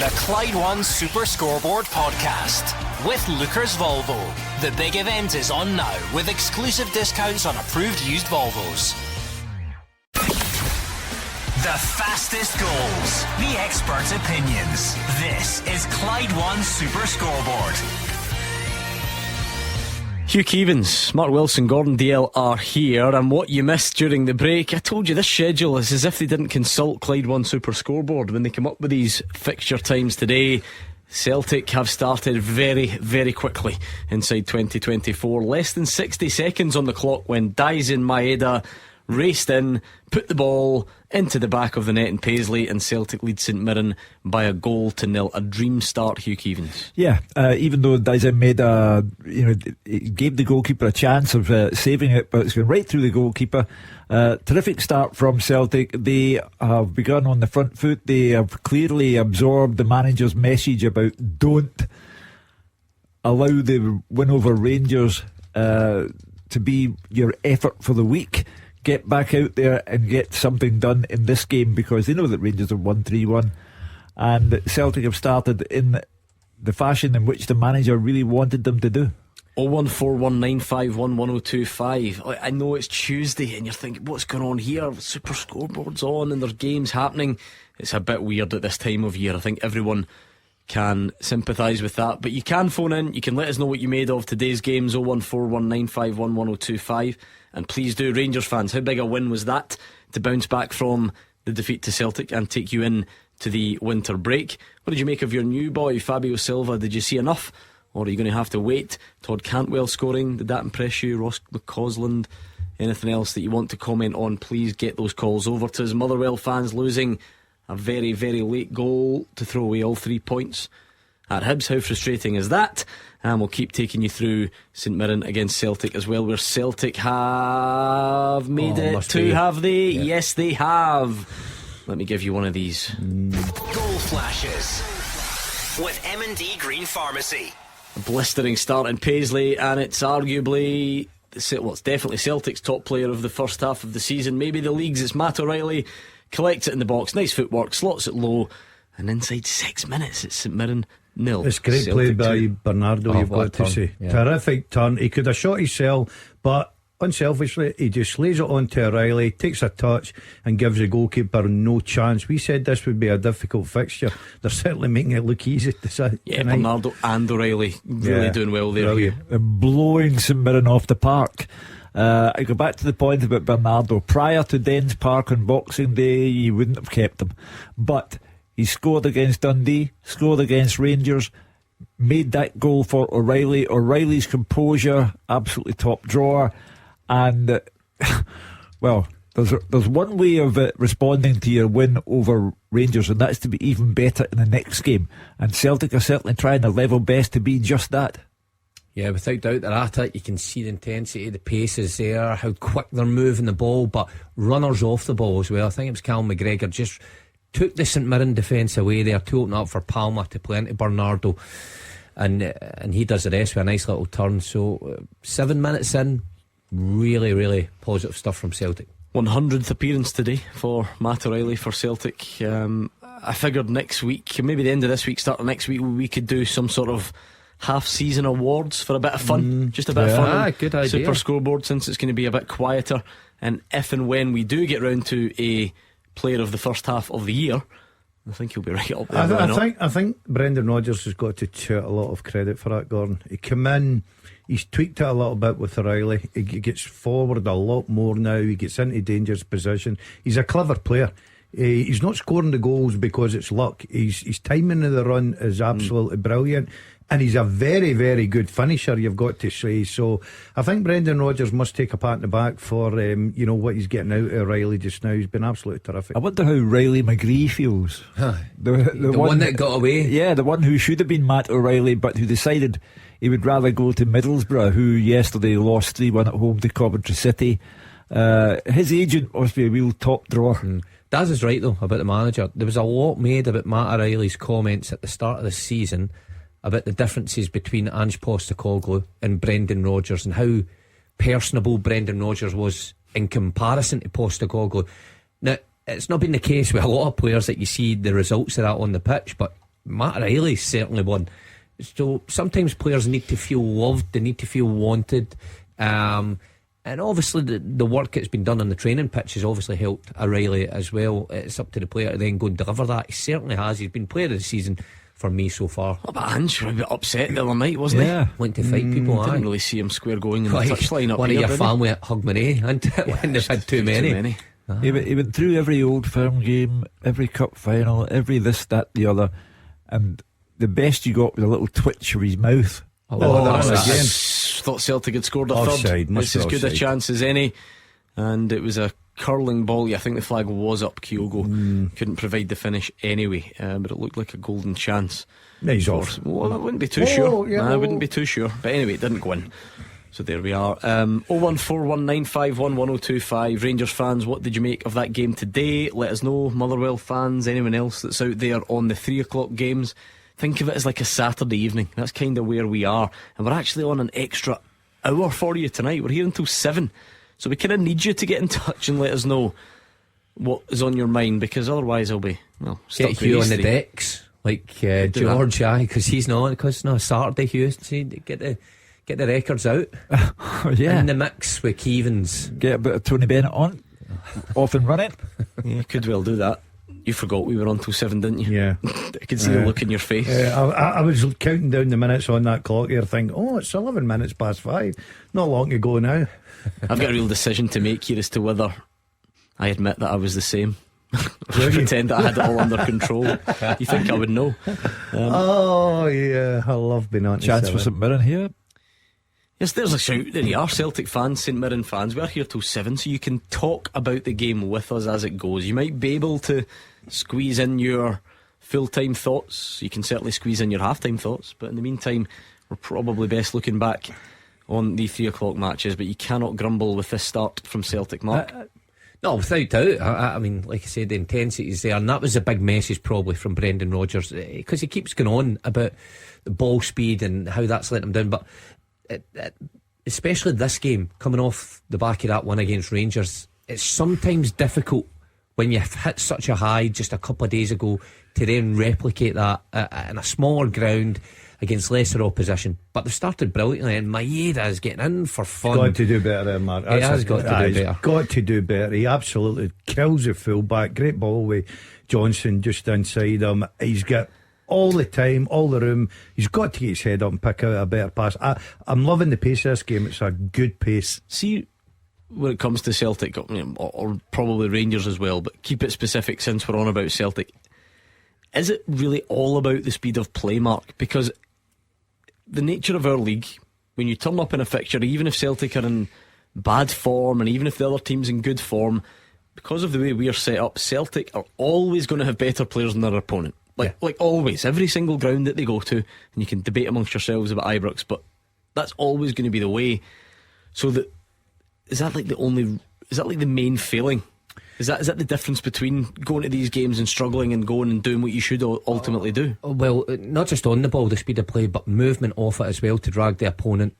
The Clyde One Super Scoreboard Podcast with Lookers Volvo. The big event is on now with exclusive discounts on approved used Volvos. The fastest goals, the experts' opinions. This is Clyde One Super Scoreboard. Hugh Keevins, Mark Wilson, Gordon Dale are here. And what you missed during the break, I told you this schedule is as if they didn't consult Clyde One Super Scoreboard when they come up with these fixture times today. Celtic have started very, very quickly inside 2024. Less than 60 seconds on the clock when Daisen Maeda raced in, put the ball into the back of the net in Paisley, and Celtic lead St Mirren by 1-0. A dream start, Hugh Keevins. Yeah, even though Daisen Maeda, it gave the goalkeeper a chance of saving it, but it's going right through the goalkeeper. Terrific start from Celtic. They have begun on the front foot. They have clearly absorbed the manager's message about don't allow the win over Rangers to be your effort for the week. Get back out there and get something done in this game, because they know that Rangers have won 3-1, and Celtic have started in the fashion in which the manager really wanted them to do. 01419511025. I know it's Tuesday and you're thinking, what's going on here? Super Scoreboard's on and there's games happening. It's a bit weird at this time of year. I think everyone can sympathise with that, but you can phone in. You can let us know what you made of today's games. 01419511025. And please do, Rangers fans, how big a win was that to bounce back from the defeat to Celtic and take you in to the winter break? What did you make of your new boy Fabio Silva? Did you see enough, or are you going to have to wait? Todd Cantwell scoring, did that impress you? Ross McCausland, anything else that you want to comment on? Please get those calls over to us. Motherwell fans losing a very, very late goal to throw away all 3 points at Hibs. How frustrating is that? And we'll keep taking you through St Mirren against Celtic as well, where Celtic have made it to, have they? Yeah. Yes, they have. Let me give you one of these. Goal flashes with M&D Green Pharmacy. A blistering start in Paisley, and it's arguably, well, it's definitely Celtic's top player of the first half of the season, maybe the league's. It's Matt O'Reilly. Collects it in the box, nice footwork, slots it low, and inside 6 minutes it's St Mirren 0. It's great Celtic play by 2. Bernardo, you've got to say. Yeah. Terrific turn. He could have shot himself, but unselfishly he just lays it on to O'Reilly, takes a touch and gives the goalkeeper no chance. We said this would be a difficult fixture. They're certainly making it look easy to say. Yeah, Bernardo and O'Reilly really doing well there. They're blowing St Mirren off the park. I go back to the point about Bernardo. Prior to Dens Park on Boxing Day, you wouldn't have kept him, but he scored against Dundee, scored against Rangers, made that goal for O'Reilly. O'Reilly's composure, absolutely top drawer. And well, there's one way of responding to your win over Rangers, and that's to be even better in the next game. And Celtic are certainly trying their level best to be just that. Yeah, without doubt they're at it. You can see the intensity, the pace is there, how quick they're moving the ball, but runners off the ball as well. I think it was Callum McGregor just took the St Mirren defence away there to open up for Palma to play into Bernardo, and he does the rest with a nice little turn. So 7 minutes in, really, really positive stuff from Celtic. 100th appearance today for Matt O'Reilly for Celtic. I figured next week, maybe the end of this week, start of next week, we could do some sort of half-season awards for a bit of fun. Just a bit of fun. Good idea. Super Scoreboard, since it's going to be a bit quieter. And if and when we do get round to a player of the first half of the year, I think he'll be right up there. I think Brendan Rodgers has got to take a lot of credit for that, Gordon. He came in, he's tweaked it a little bit with O'Reilly. He gets forward a lot more now. He gets into dangerous position. He's a clever player. He's not scoring the goals because it's luck. His timing of the run is absolutely brilliant, and he's a very, very good finisher, you've got to say. So I think Brendan Rodgers must take a pat on the back for what he's getting out of O'Reilly just now. He's been absolutely terrific. I wonder how Riley McGree feels. The one that got away. Yeah, the one who should have been Matt O'Reilly, but who decided he would rather go to Middlesbrough, who yesterday lost 3-1 at home to Coventry City. His agent must be a real top drawer. Daz is right though about the manager. There was a lot made about Matt O'Reilly's comments at the start of the season about the differences between Ange Postecoglou and Brendan Rodgers, and how personable Brendan Rodgers was in comparison to Postecoglou. Now, it's not been the case with a lot of players that you see the results of that on the pitch, but Matt Riley's certainly one. So sometimes players need to feel loved, they need to feel wanted, and obviously the work that's been done on the training pitch has obviously helped O'Reilly as well. It's up to the player to then go and deliver that. He certainly has. He's been player of the season for me so far. But Ange was a bit upset the other night, wasn't Yeah. Went to fight people. he? Didn't really see him square going in the Like, touchline up one here, of your did he? family at Hogmanay, when they've had too many. He went through every Old Firm game, every cup final, every this, that, the other, and the best you got was a little twitch of his mouth. Oh, I that's again. thought Celtic had scored a Offside, third. must It's be as good a offside. chance as any, and it was a curling ball. Yeah, I think the flag was up. Kyogo couldn't provide the finish anyway, but it looked like a golden chance. No, he's off. Well, I wouldn't be too Oh, sure. yeah, I wouldn't be too sure. But anyway, it didn't go in. So there we are. 01419511025. Rangers fans, what did you make of that game today? Let us know. Motherwell fans, anyone else that's out there on the 3 o'clock games, think of it as like a Saturday evening. That's kind of where we are. And we're actually on an extra hour for you tonight. We're here until 7. So we kind of need you to get in touch and let us know what is on your mind, because otherwise I'll be, well, stuck Get with Hugh these on the three. decks, like do George, because he's not, because it's not a Saturday. Hugh, see, get the records out Yeah. in the mix with Keevans. Get a bit of Tony Bennett on, off and running. Yeah, could well do that. You forgot we were on till 7, didn't you? Yeah. I could see the look in your face. I was counting down the minutes on that clock here, thinking, oh, it's 11 minutes past 5. Not long to go now. I've got a real decision to make here as to whether I admit that I was the same. Pretend that I had it all under control. You think I would know? Oh, yeah. I love being on Chance for St Mirren here. Yes, there's a shout. There you are, Celtic fans, St Mirren fans. We're here till 7, so you can talk about the game with us as it goes. You might be able to squeeze in your full-time thoughts. You can certainly squeeze in your half-time thoughts. But in the meantime, we're probably best looking back on the 3 o'clock matches. But you cannot grumble with this start from Celtic, Mark. No, without doubt. I mean, like I said, the intensity is there, and that was a big message probably from Brendan Rodgers, because he keeps going on about the ball speed and how that's let him down. But especially this game, coming off the back of that one against Rangers, it's sometimes difficult when you've hit such a high just a couple of days ago to then replicate that in a smaller ground against lesser opposition. But they've started brilliantly, and Maeda is getting in for fun. Got to do better there, Mark. He has got to do He's better. got to do better. He absolutely kills the fullback. Great ball with Johnson just inside him. He's got all the time, all the room. He's got to get his head up and pick out a better pass. I'm loving the pace of this game. It's a good pace. See, when it comes to Celtic, or probably Rangers as well, but keep it specific since we're on about Celtic. Is it really all about the speed of play, Mark? Because the nature of our league, when you turn up in a fixture, even if Celtic are in bad form and even if the other team's in good form, because of the way we are set up, Celtic are always going to have better players than their opponent. Like always, every single ground that they go to, and you can debate amongst yourselves about Ibrox, but that's always going to be the way. So is that like the main failing? Is that the difference between going to these games and struggling and going and doing what you should ultimately do? Well, not just on the ball, the speed of play, but movement off it as well to drag the opponent,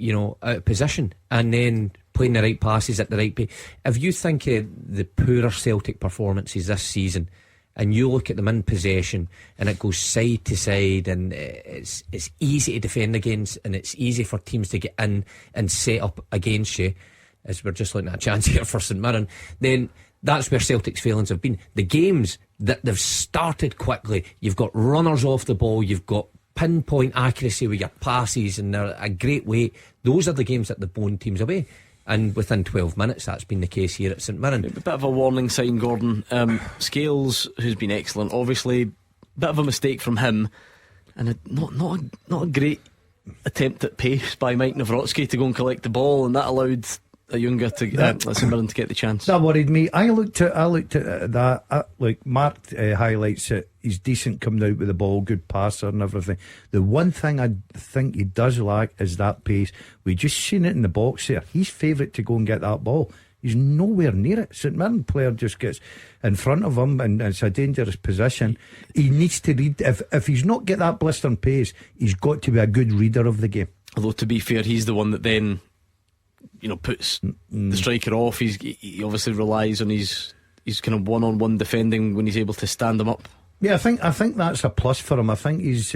out of position, and then playing the right passes at the right pace. If you think of the poorer Celtic performances this season, and you look at them in possession, and it goes side to side, and it's easy to defend against, and it's easy for teams to get in and set up against you, as we're just looking at a chance here for St Mirren, then that's where Celtic's failings have been. The games that they've started quickly, you've got runners off the ball, you've got pinpoint accuracy with your passes, and they're a great way. Those are the games that they've blown teams away. And within 12 minutes, that's been the case here at St Mirren. A bit of a warning sign, Gordon. Scales, who's been excellent, obviously, bit of a mistake from him, and not a great attempt at pace by Mike Nawrocki to go and collect the ball, and that allowed a younger to St Mirren to get the chance. That worried me. I looked at that. Like Mark highlights it. He's decent coming out with the ball, good passer and everything. The one thing I think he does lack is that pace. We just seen it in the box there. He's favourite to go and get that ball. He's nowhere near it. St Mirren player just gets in front of him, and it's a dangerous position. He needs to read. If he's not get that blistering pace, he's got to be a good reader of the game. Although to be fair, he's the one that then puts the striker off. He obviously relies on his kind of one-on-one defending when he's able to stand him up Yeah, I think that's a plus for him. I think he's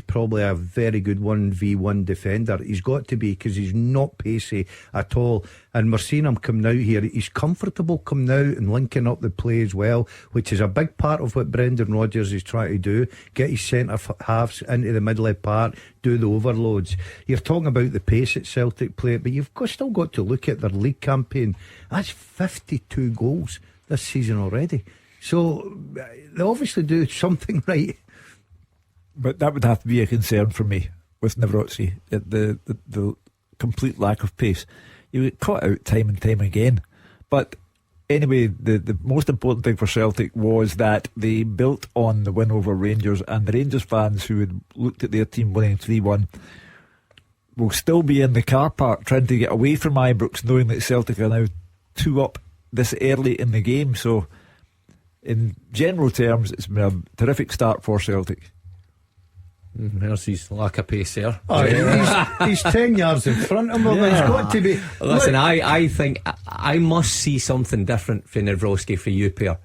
probably a very good 1v1 defender. He's got to be, because he's not pacey at all. And we're seeing him coming out here. He's comfortable coming out and linking up the play as well, which is a big part of what Brendan Rodgers is trying to do. Get his centre halves into the middle part, do the overloads. You're talking about the pace at Celtic play, but you've still got to look at their league campaign. That's 52 goals this season already. So they obviously do something right. But that would have to be a concern for me with Nawrocki, the complete lack of pace. You get caught out time and time again. But anyway, the most important thing for Celtic was that they built on the win over Rangers, and the Rangers fans who had looked at their team winning 3-1 will still be in the car park trying to get away from Ibrox, knowing that Celtic are now 2 up this early in the game. So in general terms, it's been a terrific start for Celtic. There's his lack of pace there. He's 10 yards in front of him. He's got to be. Listen, I think I must see something different for Nawrocki for you, pair.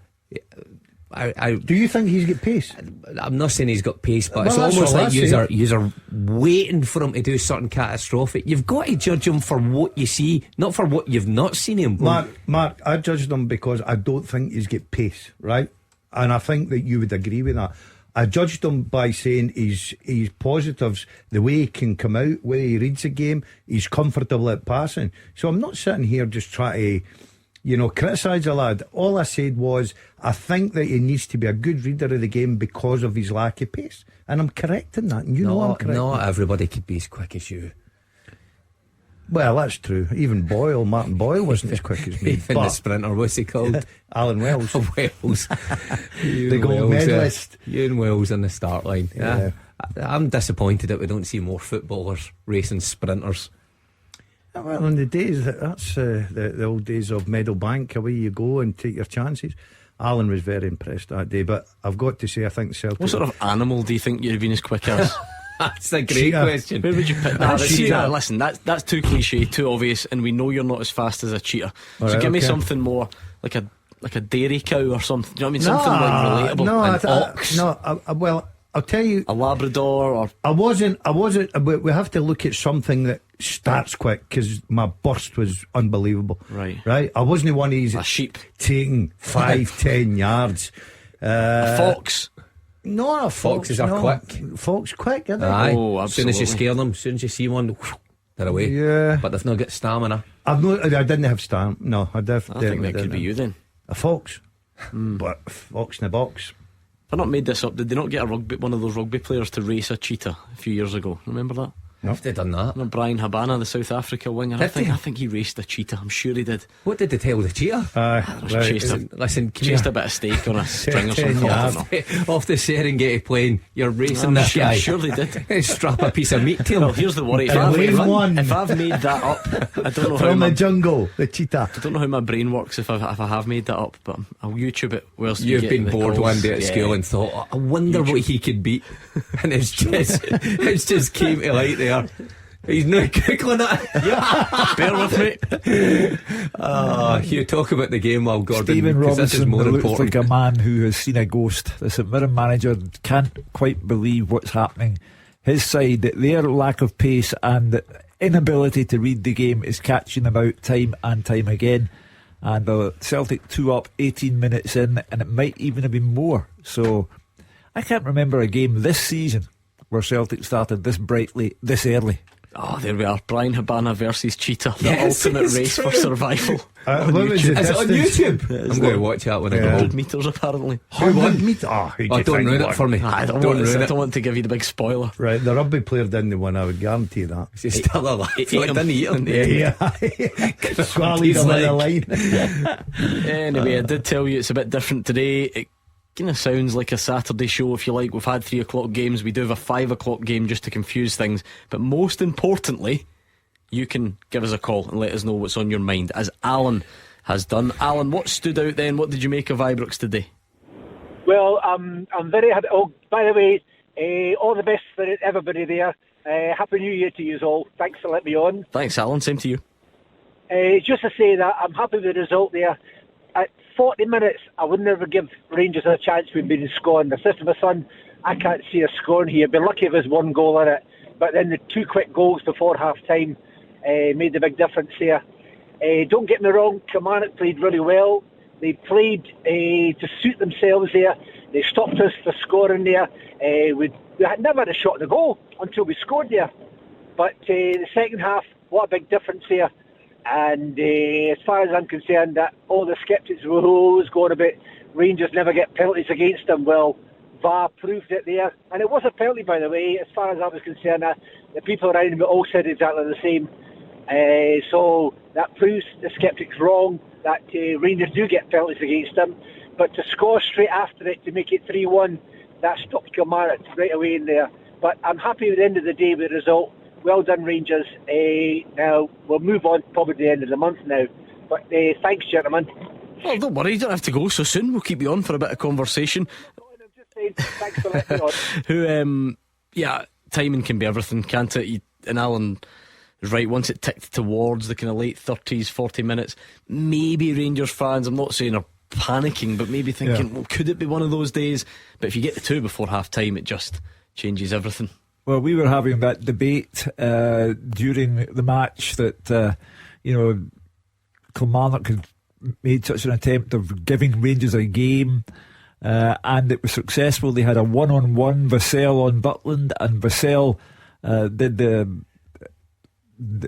Do you think he's got pace? I'm not saying he's got pace, but Well, it's almost like that's you're waiting for him to do something catastrophic. You've got to judge him for what you see, not for what you've not seen him. Mark, I judged him because I don't think he's got pace, right? And I think that you would agree with that. I judged him by saying he's positives, the way he can come out, the way he reads the game, he's comfortable at passing. So I'm not sitting here just trying to criticise the lad. All I said was I think that he needs to be a good reader of the game because of his lack of pace. And I'm correct in that. And know I'm correct. Not everybody could be as quick as you. Well, that's true. Even Martin Boyle wasn't as quick as me. Even the sprinter, what's he called? Alan Wells. Wells. The gold medalist. Ewan Wells in the start line. Yeah. I'm disappointed that we don't see more footballers racing sprinters. Well, in the days, that's the old days of Meadowbank, away you go and take your chances. Alan was very impressed that day, but I've got to say, I think Celtic. What sort of animal do you think you've been as quick as? That's a great Cheetah. question. Where would you put that? Cheetah. Listen, that's too cliche, too obvious, and we know you're not as fast as a cheetah. All So right, give me okay. something more like a dairy cow or something. Do you know what I mean? Something like relatable. An ox. Well, I'll tell you, a Labrador, or I wasn't. We have to look at something that starts quick because my burst was unbelievable. Right. I wasn't one of these a sheep, taking 5-10 yards. a fox. No, a Foxes are quick. Fox quick, aren't they? Aye. Oh, As soon as you absolutely. scare them, as soon as you see one, they're away. Yeah. But they've not got stamina. I didn't have stamp. No, I I think that could be you then. A fox, but fox in a box. I've not made this up. Did they not get one of those rugby players to race a cheetah a few years ago? Remember that? Have they done that? Remember Brian Habana, the South Africa winger? I Did they? think he raced a cheetah. I'm sure he did. What did they tell the cheetah? Chased a- Listen, come Chased here. a bit of steak on a string or 10 something. I yards. don't know. Off the Serengeti plane, you're racing I'm this sure- guy. I'm sure they did. Strap a piece of meat to him. Well, here's the worry. And lane one. If I've made that up, I don't know how From my, the jungle, the cheetah. I don't know how my brain works if I have made that up. But I'll YouTube it. Whilst we You've get been the bored calls. one day at Yeah. school and thought, "Oh, I wonder what he could beat," and it's just came to light there. He's not giggling at it. Bear with me. You talk about the game while Gordon, Stephen because this is Robinson more looks important. like a man who has seen a ghost. The St Mirren manager can't quite believe what's happening. His side, their lack of pace and inability to read the game is catching them out time and time again. And the Celtic 2 up 18 minutes in, and it might even have been more. So I can't remember a game this season where Celtic started this brightly, this early. Oh, there we are. Brian Habana versus Cheetah. The Yes, ultimate it's race true. for survival. What was the Is it on distance? YouTube? I'm going to watch that when I go 100 home. metres apparently. 100 metre. Oh, who'd you Oh, don't think ruin won? it for me. I don't want to give you the big spoiler. Right, the rugby player didn't win, I would guarantee that. He's still alive. Ate Like, him. didn't eat him. Yeah. Swallowed him in the line. Anyway, I did tell you it's a bit different today. It kind of sounds like a Saturday show, if you like. We've had 3 o'clock games. We do have a 5 o'clock game just to confuse things. But most importantly, you can give us a call and let us know what's on your mind, as Alan has done. Alan, what stood out then? What did you make of Ibrox today? Well, I'm very happy. Oh, by the way, all the best for everybody there. Happy New Year to you all. Thanks for letting me on. Thanks, Alan. Same to you. Just to say that I'm happy with the result there. at 40 minutes, I would never give Rangers a chance with being scoring. The sister of my son, I can't see us scoring here. Be lucky if there's one goal in it. But then the 2 quick goals before half-time made the big difference there. Don't get me wrong, Kilmarnock played really well. They played to suit themselves there. They stopped us for scoring there. We had never had a shot at the goal until we scored there. But the second half, what a big difference there. And as far as I'm concerned, that all the sceptics were always going about Rangers never get penalties against them. Well, VAR proved it there. And it was a penalty, by the way. As far as I was concerned, the people around me all said exactly the same. So that proves the sceptics wrong, that Rangers do get penalties against them. But to score straight after it to make it 3-1, that stopped Kilmarnock right away in there. But I'm happy at the end of the day with the result. Well done, Rangers. Now, we'll move on probably at the end of the month now. But thanks, gentlemen. Well, don't worry, you don't have to go so soon. We'll keep you on for a bit of conversation. I'm just saying, thanks for letting me on. Yeah, timing can be everything, can't it? And Alan is right. Once it ticked towards the kind of late 30s, 40 minutes, maybe Rangers fans, I'm not saying are panicking, but maybe thinking, well, could it be one of those days? But if you get the 2 before half time, it just changes everything. Well, we were having that debate during the match that Kilmarnock had made such an attempt of giving Rangers a game, and it was successful. They had a 1-on-1 Vassell on Butland, and Vassell did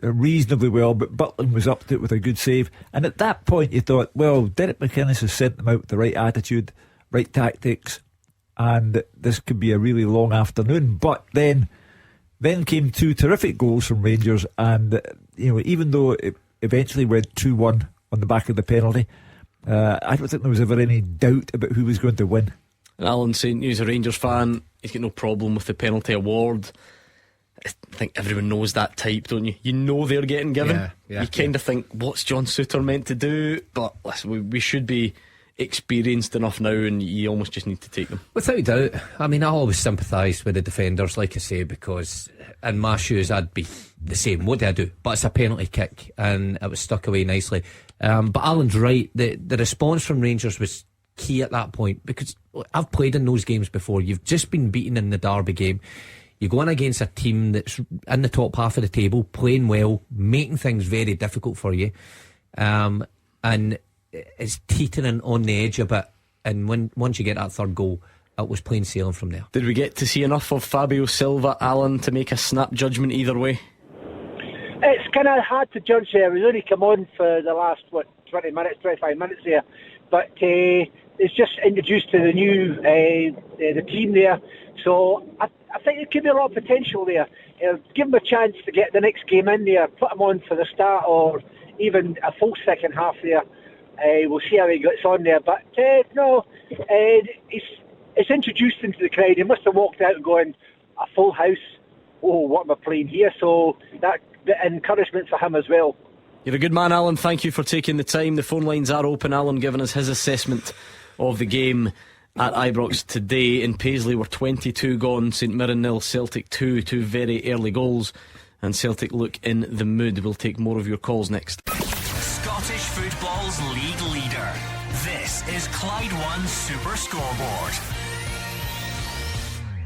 reasonably well, but Butland was up to it with a good save. And at that point you thought, well, Derek McInnes has sent them out with the right attitude, right tactics, and this could be a really long afternoon. But then came 2 terrific goals from Rangers, and even though it eventually went 2-1 on the back of the penalty, I don't think there was ever any doubt about who was going to win. And Alan saying he's a Rangers fan, he's got no problem with the penalty award. I think everyone knows that type, don't you? You know they're getting given. You kind of think, what's John Souttar meant to do? But listen, we should be experienced enough now, and you almost just need to take them. Without doubt. I mean, I always sympathise with the defenders, like I say, because in my shoes I'd be the same. What do I do? But it's a penalty kick, and it was stuck away nicely. But Alan's right. The response from Rangers was key at that point, because I've played in those games before. You've just been beaten in the Derby game. You go in against a team that's in the top half of the table, playing well, making things very difficult for you, and it's teetering on the edge a bit. And once you get that third goal, it was plain sailing from there. Did we get to see enough of Fabio Silva, Alan, to make a snap judgment either way? It's kind of hard to judge there. We've only come on for the last 20 minutes, 25 minutes there, but it's just introduced to the new the team there. So I think there could be a lot of potential there. Give him a chance to get the next game in there, put him on for the start or even a full second half there. We'll see how he gets on there. But no, it's introduced into the crowd. He must have walked out going, a full house. Oh, what am I playing here? So that encouragement for him as well. You're a good man, Alan. Thank you for taking the time. The phone lines are open. Alan giving us his assessment of the game at Ibrox today. In Paisley were 22 gone, St Mirren 0, Celtic 2 very early goals, and Celtic look in the mood. We'll take more of your calls next. Scottish football's league leader. This is Clyde One Super Scoreboard.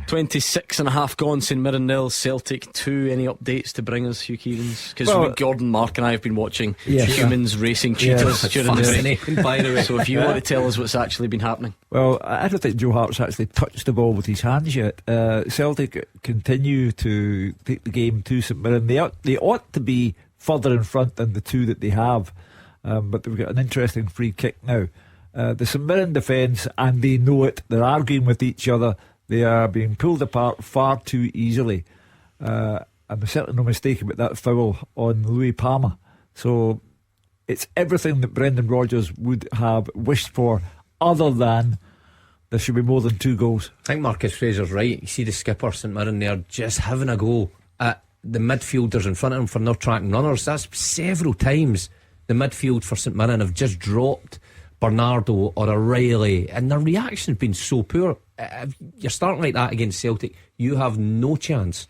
26 and a half gone, St Mirren 0, Celtic 2. Any updates to bring us, Hugh Keevins? Because Gordon, Mark and I have been watching humans racing cheetahs during the by the way. So if you want to tell us what's actually been happening. Well, I don't think Joe Hart's actually touched the ball with his hands yet. Celtic continue to take the game to St Mirren. They ought to be further in front than the 2 that they have, but they've got an interesting free kick now. The St Mirren defence, and they know it, they're arguing with each other. They are being pulled apart far too easily, and there's certainly no mistake about that foul on Louis Palmer. So it's everything that Brendan Rodgers would have wished for, other than there should be more than 2 goals. I think Marcus Fraser's right. You see the skipper St Mirren there just having a go at the midfielders in front of him for not tracking runners. That's several times the midfield for St Mirren have just dropped Bernardo or O'Reilly, and the reaction's been so poor. If you're starting like that against Celtic, you have no chance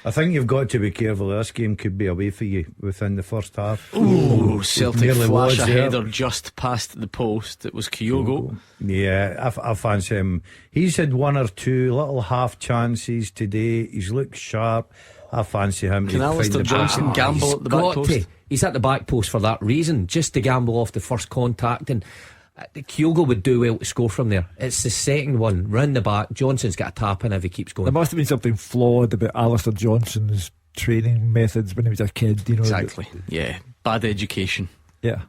I think you've got to be careful. This game could be away for you within the first half. Ooh, Celtic nearly flash was a there. header just past the post. It was Kyogo. Yeah, I fancy him. He's had one or two little half chances today. He's looked sharp. I fancy him. Can He'd find Alistair the Johnson back. gamble at the back post? He's at the back post for that reason, just to gamble off the first contact. And Kyogo would do well to score from there. It's the second one round the back. Johnson's got a tap in if he keeps going. There must have been something flawed about Alistair Johnson's training methods when he was a kid. Exactly. Yeah, bad education. Yeah.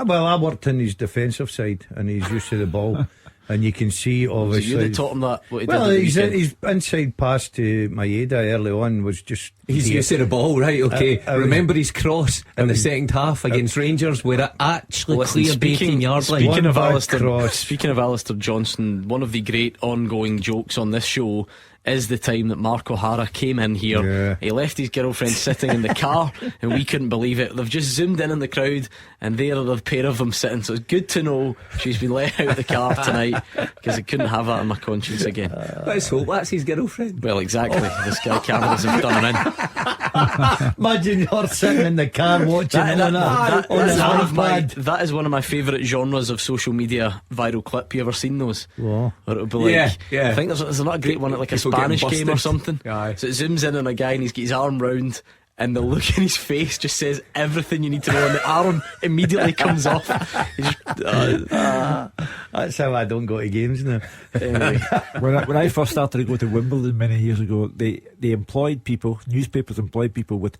Well, I worked in his defensive side, and he's used to the ball. And you can see, So obviously. you that taught him that? What he Well, did at the his weekend? inside pass to Maeda early on was just. He's used to the ball, right? Okay. Remember his cross in the was- second half against Rangers, where it actually Listen, cleared 18 yard line. speaking of One bad Alistair, cross. speaking of Alistair Johnson, one of the great ongoing jokes on this show is the time that Mark O'Hara came in here. Yeah. He left his girlfriend sitting in the car, and we couldn't believe it. They've just zoomed in the crowd, and there are the pair of them sitting. So it's good to know she's been let out of the car tonight, because I couldn't have that on my conscience again. Let's hope that's his girlfriend. Well, exactly. The Sky cameras have done her in. Imagine you're sitting in the car watching on an That is one of my favourite genres of social media viral clip. You ever seen those? Whoa. Or it'll be like, Yeah. I think there's not a great one at like a People getting Spanish game or busted. something. Aye. So it zooms in on a guy and he's got his arm round, and the look in his face just says everything you need to know, and the arm immediately comes off. He's just, That's how I don't go to games now. anyway. When I first started to go to Wimbledon many years ago, they employed people, newspapers employed people with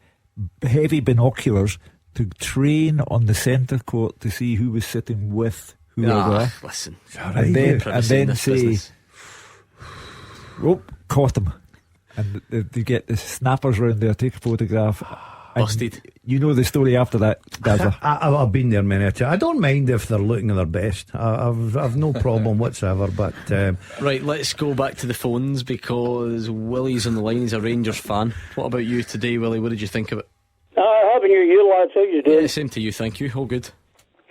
heavy binoculars to train on the centre court to see who was sitting with whoever. Listen, And then privacy in this say, business. oh, caught him. And they get the snappers round there, take a photograph. And Busted. You know the story after that, Gazza. I've been there many times. I don't mind if they're looking at their best. I've no problem whatsoever. But Right, let's go back to the phones, because Willie's on the line. He's a Rangers fan. What about you today, Willie? What did you think of it? Happy New Year, lads. How you doing? Yeah, same to you, thank you. All good.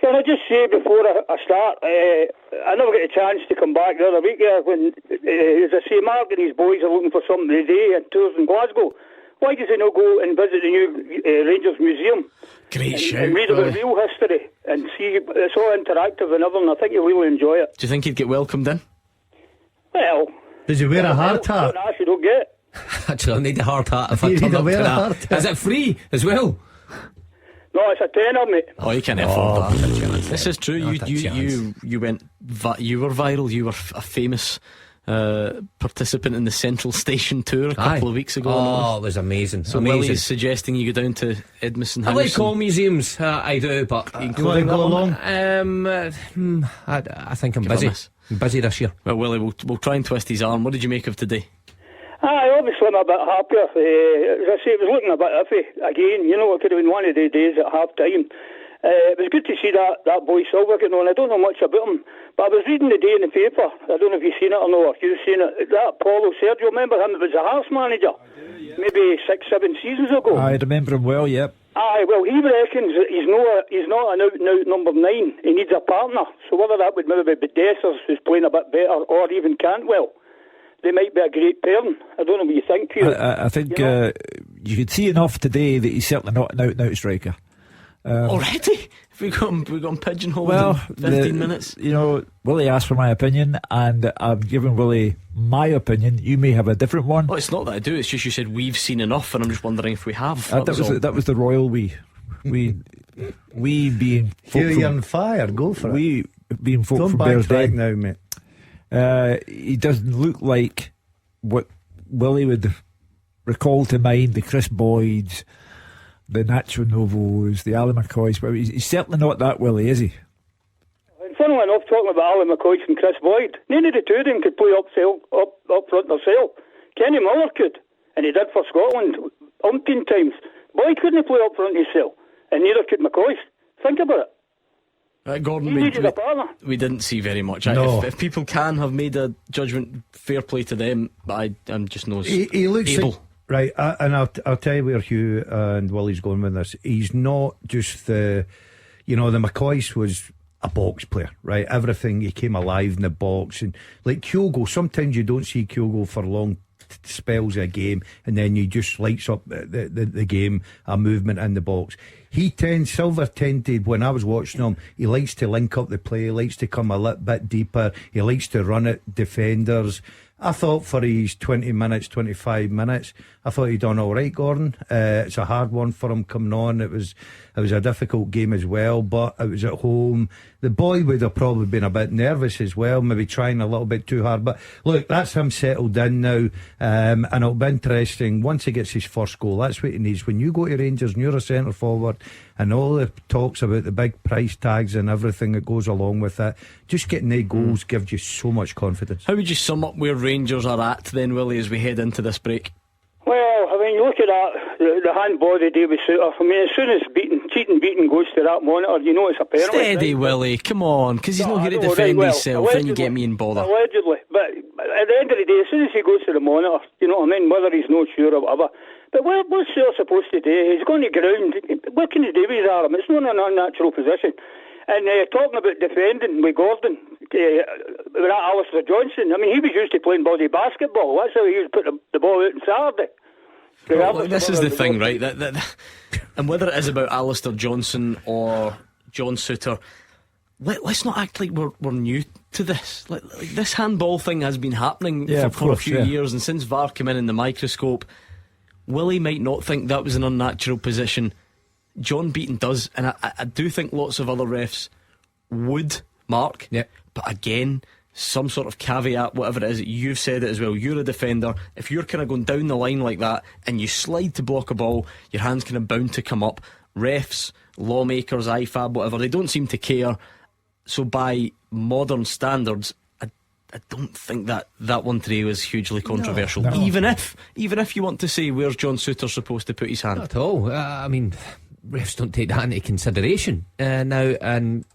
Can I just say before I start, I never get a chance to come back the other week when, as I say, Mark and his boys are looking for something today and tours in Glasgow. Why does he not go and visit the new Rangers Museum Great shout. and read about Willie. real history and see? It's all interactive and everything. I think you'll really enjoy it. Do you think he'd get welcomed in? Well, does he wear a hard hat? don't ask, you don't get it. Actually, I need a hard hat if I You turn need to up to wear a that. hard hat. Is it free as well? No, it's a tenner, mate. Oh, you can't afford that. Not a chance. This is true. Not a chance. You went. You were viral. You were a famous participant in the Central Station tour a couple Aye. of weeks ago. Oh, it was amazing. So amazing. Willie's suggesting you go down to Edmiston I House. like all museums, I do, but You want to go along? I think I'm Give it a busy. miss. I'm busy this year. Well, Willie, we'll try and twist his arm. What did you make of today? Obviously I'm a bit happier. As I say, it was looking a bit iffy again. You know, it could have been one of the days at half time. It was good to see that boy Silva getting on. I don't know much about him, but I was reading the day in the paper. I don't know if you've seen it or not, or you've seen it. That Paulo Sergio, remember him? It was a Hearts manager. Maybe 6-7 seasons ago. I remember him well, yep. Aye, well, he reckons that he's not an out-and-out number 9. He needs a partner. So whether that would maybe be Dessers, who's playing a bit better, or even Cantwell, they might be a great pairing. I don't know what you think, Peter. I think You know? you could see enough today that he's certainly not an out-and-out striker. Already? We've gone pigeonholed Well, in 15 minutes. You know, Willie asked for my opinion, and I'm giving Willie my opinion. You may have a different one. Oh, it's not that I do. It's just you said we've seen enough, and I'm just wondering if we have. That was the royal we being folk You're from, on fire. Go for it. we being folk Don't from backtrack Bearsden. now, mate. He doesn't look like what Willie would recall to mind, the Chris Boyds, the Nacho Novos, the Ali McCoys. But he's certainly not that Willie, is he? And funnily enough, talking about Ali McCoy and Chris Boyd, none of the two of them could play up front themselves. Kenny Miller could, and he did for Scotland umpteen times. Boyd couldn't play up front himself, and neither could McCoy. Think about it. Gordon, He needed a partner. we didn't see very much. No. If people can have made a judgment, fair play to them, but I'm just not He looks able. like, right, and I'll tell you where Hugh and Willie's going with this. He's not just the McCoy was a box player, right? Everything, he came alive in the box, and like Kyogo, sometimes you don't see Kyogo for long spells of a game, and then he just lights up the game, a movement in the box. Silva tended, when I was watching him, he likes to link up the play, he likes to come a little bit deeper, he likes to run at defenders. I thought for his 20 minutes, 25 minutes, I thought he'd done all right, Gordon. It's a hard one for him coming on. It was a difficult game as well, but it was at home. The boy would have probably been a bit nervous as well, maybe trying a little bit too hard. But look, that's him settled in now, and it'll be interesting once he gets his first goal. That's what he needs. When you go to Rangers and you're a centre forward, and all the talks about the big price tags and everything that goes along with it, just getting the goals gives you so much confidence. How would you sum up where Rangers are at then, Willie, as we head into this break? Well, I mean, look at that, the handball the day with Suter. I mean, as soon as cheating beating goes to that monitor, you know it's a penalty. Steady, right? Willie, come on, because he's not here to defend himself, and you get me in bother. Allegedly, but at the end of the day, as soon as he goes to the monitor, you know what I mean, whether he's not sure or whatever. But what's Suter supposed to do? He's going to ground. What can he do with his arm? It's not an unnatural position. And talking about defending with Gordon, with that Alistair Johnson, I mean, he was used to playing body basketball. That's how he used to put the ball out on Saturday. Well, this is the thing, right? And whether it is about Alistair Johnson or John Souttar, let's not act like we're new to this. Like this handball thing has been happening for a few years, and since VAR came in the microscope, Willie might not think that was an unnatural position. John Beaton does, and I do think lots of other refs would, Mark. Yeah. But again, some sort of caveat, whatever it is, you've said it as well. You're a defender. If you're kind of going down the line like that and you slide to block a ball, your hand's kind of bound to come up. Refs, lawmakers, IFAB, whatever, they don't seem to care. So by modern standards, I don't think that one today was hugely controversial. No. Even if you want to say where's John Souttar supposed to put his hand? Not at all. I mean, refs don't take that into consideration now. And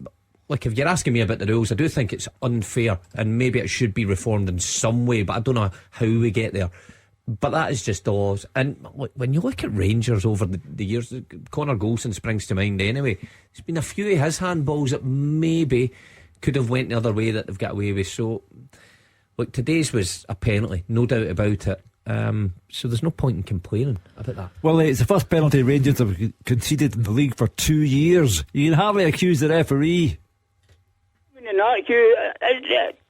like, if you're asking me about the rules, I do think it's unfair, and maybe it should be reformed in some way, but I don't know how we get there. But that is just the laws. And when you look at Rangers over the years, Connor Golson springs to mind anyway. There's been a few of his handballs that maybe could have went the other way that they've got away with. So look, today's was a penalty, no doubt about it. So there's no point in complaining about that. Well, it's the first penalty Rangers have conceded in the league for 2 years. You can hardly accuse the referee.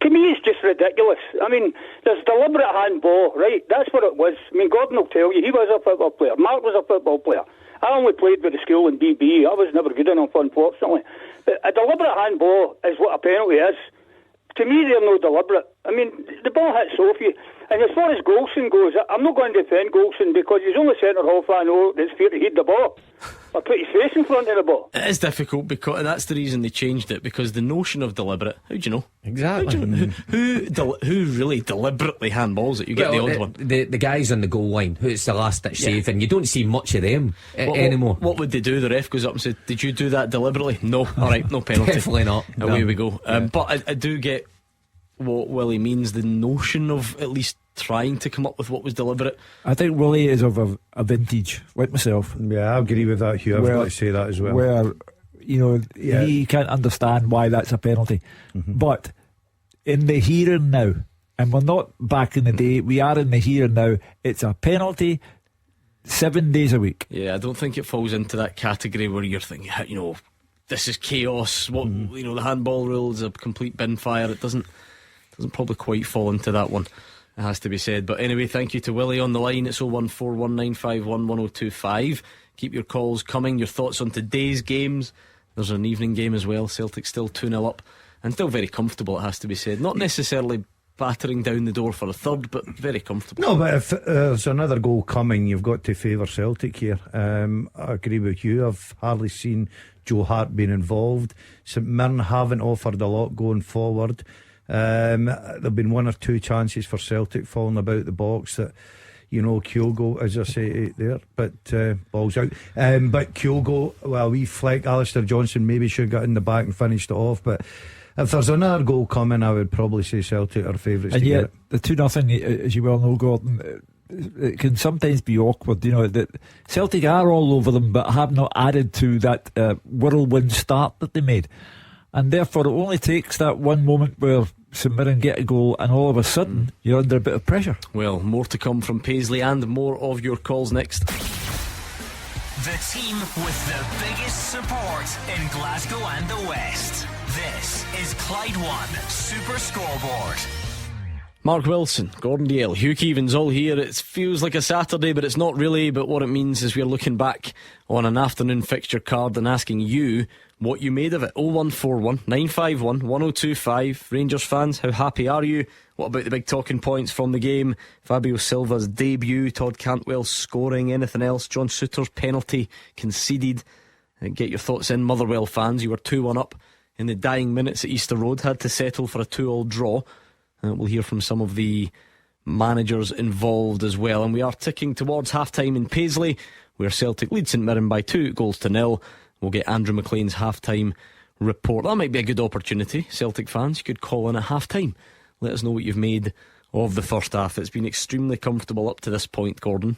To me, it's just ridiculous. I mean, there's deliberate handball, right? That's what it was. I mean, Gordon will tell you, he was a football player. Mark was a football player. I only played with the school in BB. I was never good enough, unfortunately. But a deliberate handball is what a penalty is. To me, they're no deliberate. I mean, the ball hit Sophie. And as far as Golson goes, I'm not going to defend Golson because he's only centre half I know that's fair to heed the ball. Or put his face in front of the ball. It is difficult, because and that's the reason they changed it, because the notion of deliberate, how do you know? Exactly. Who really deliberately handballs it? You get the odd one. The guys on the goal line, who's the last ditch save, and you don't see much of them anymore. What would they do? The ref goes up and says, "Did you do that deliberately?" No. Alright, no penalty. Definitely not. Away we go. But I do get what Willie means, the notion of at least trying to come up with what was deliberate. I think Willie is of a vintage, like myself. Yeah, I agree with that, Hugh. I've got to say that as well. Where, he can't understand why that's a penalty. Mm-hmm. But in the here and now, and we're not back in the day, we are in the here and now, it's a penalty 7 days a week. Yeah, I don't think it falls into that category where you're thinking, this is chaos. The handball rule is a complete bin fire. It doesn't probably quite fall into that one, it has to be said. But anyway, thank you to Willie on the line. It's 01419511025. Keep your calls coming, your thoughts on today's games. There's an evening game as well. Celtic still 2-0 up and still very comfortable, it has to be said. Not necessarily battering down the door for a third, but very comfortable. No, but if there's another goal coming, you've got to favour Celtic here. I agree with you. I've hardly seen Joe Hart being involved. St Mirren haven't offered a lot going forward. There've been one or two chances for Celtic falling about the box that, Kyogo, as I say there, but ball's out. But Kyogo, we fleck. Alistair Johnson maybe should have got in the back and finished it off. But if there's another goal coming, I would probably say Celtic are favourites. And to yet, get it. the 2-0, as you well know, Gordon, it can sometimes be awkward. That Celtic are all over them, but have not added to that whirlwind start that they made. And therefore, it only takes that one moment where St Mirren get a goal, and all of a sudden you're under a bit of pressure. Well, more to come from Paisley and more of your calls next. The team with the biggest support in Glasgow and the West. This is Clyde One Super Scoreboard. Mark Wilson, Gordon Dalziel, Hugh Keevins all here. It feels like a Saturday, but it's not really. But what it means is we're looking back on an afternoon fixture card and asking you what you made of it. 0141 951 1025. Rangers fans, how happy are you? What about the big talking points from the game? Fabio Silva's debut, Todd Cantwell scoring, anything else? John Souttar's penalty conceded. Get your thoughts in. Motherwell fans, you were 2-1 up in the dying minutes at Easter Road, had to settle for a 2-2 draw. We'll hear from some of the managers involved as well. And we are ticking towards half-time in Paisley, where Celtic lead St Mirren by 2-0. We'll get Andrew McLean's half-time report. That might be a good opportunity. Celtic fans, you could call in at half-time. Let us know what you've made of the first half. It's been extremely comfortable up to this point, Gordon.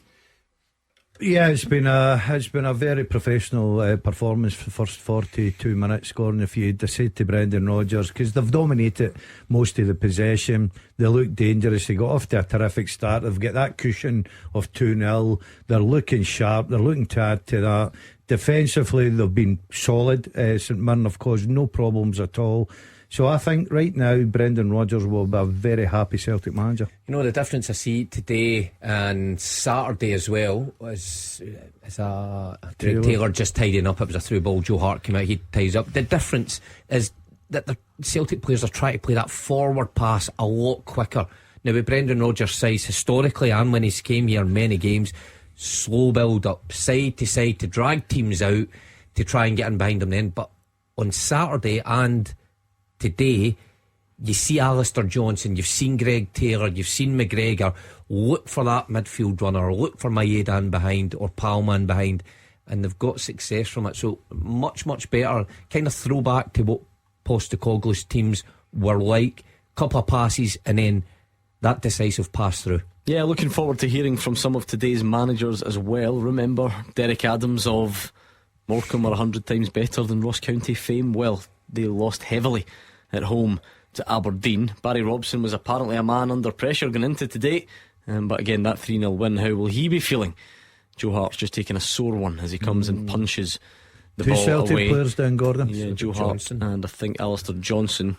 Yeah, it's been a very professional performance for the first 42 minutes, Gordon. If you'd said to Brendan Rodgers, because they've dominated most of the possession, they look dangerous. They got off to a terrific start. They've got that cushion of 2-0. They're looking sharp. They're looking to add to that. Defensively, they've been solid. St Mirren have caused no problems at all. So I think right now Brendan Rodgers will be a very happy Celtic manager. You know, the difference I see today and Saturday as well is Taylor just tidying up. It was a through ball. Joe Hart came out, he ties up. The difference is that the Celtic players are trying to play that forward pass a lot quicker. Now with Brendan Rodgers' size historically, and when he's came here many games, slow build up, side to side, to drag teams out, to try and get in behind them then. But on Saturday and today, you see Alistair Johnson, you've seen Greg Taylor, you've seen McGregor look for that midfield runner, look for Maeda in behind or Palman behind, and they've got success from it. So much better, kind of throwback to what Postecoglou's teams were like. Couple of passes and then that decisive pass through. Yeah, looking forward to hearing from some of today's managers as well. Remember, Derek Adams of Morecambe are 100 times better than Ross County fame. Well, they lost heavily at home to Aberdeen. Barry Robson was apparently a man under pressure going into today, but again, that 3-0 win, how will he be feeling? Joe Hart's just taking a sore one as he comes and punches the ball Celtic away. Players down, Gordon. Yeah, Joe Hart and I think Alistair Johnson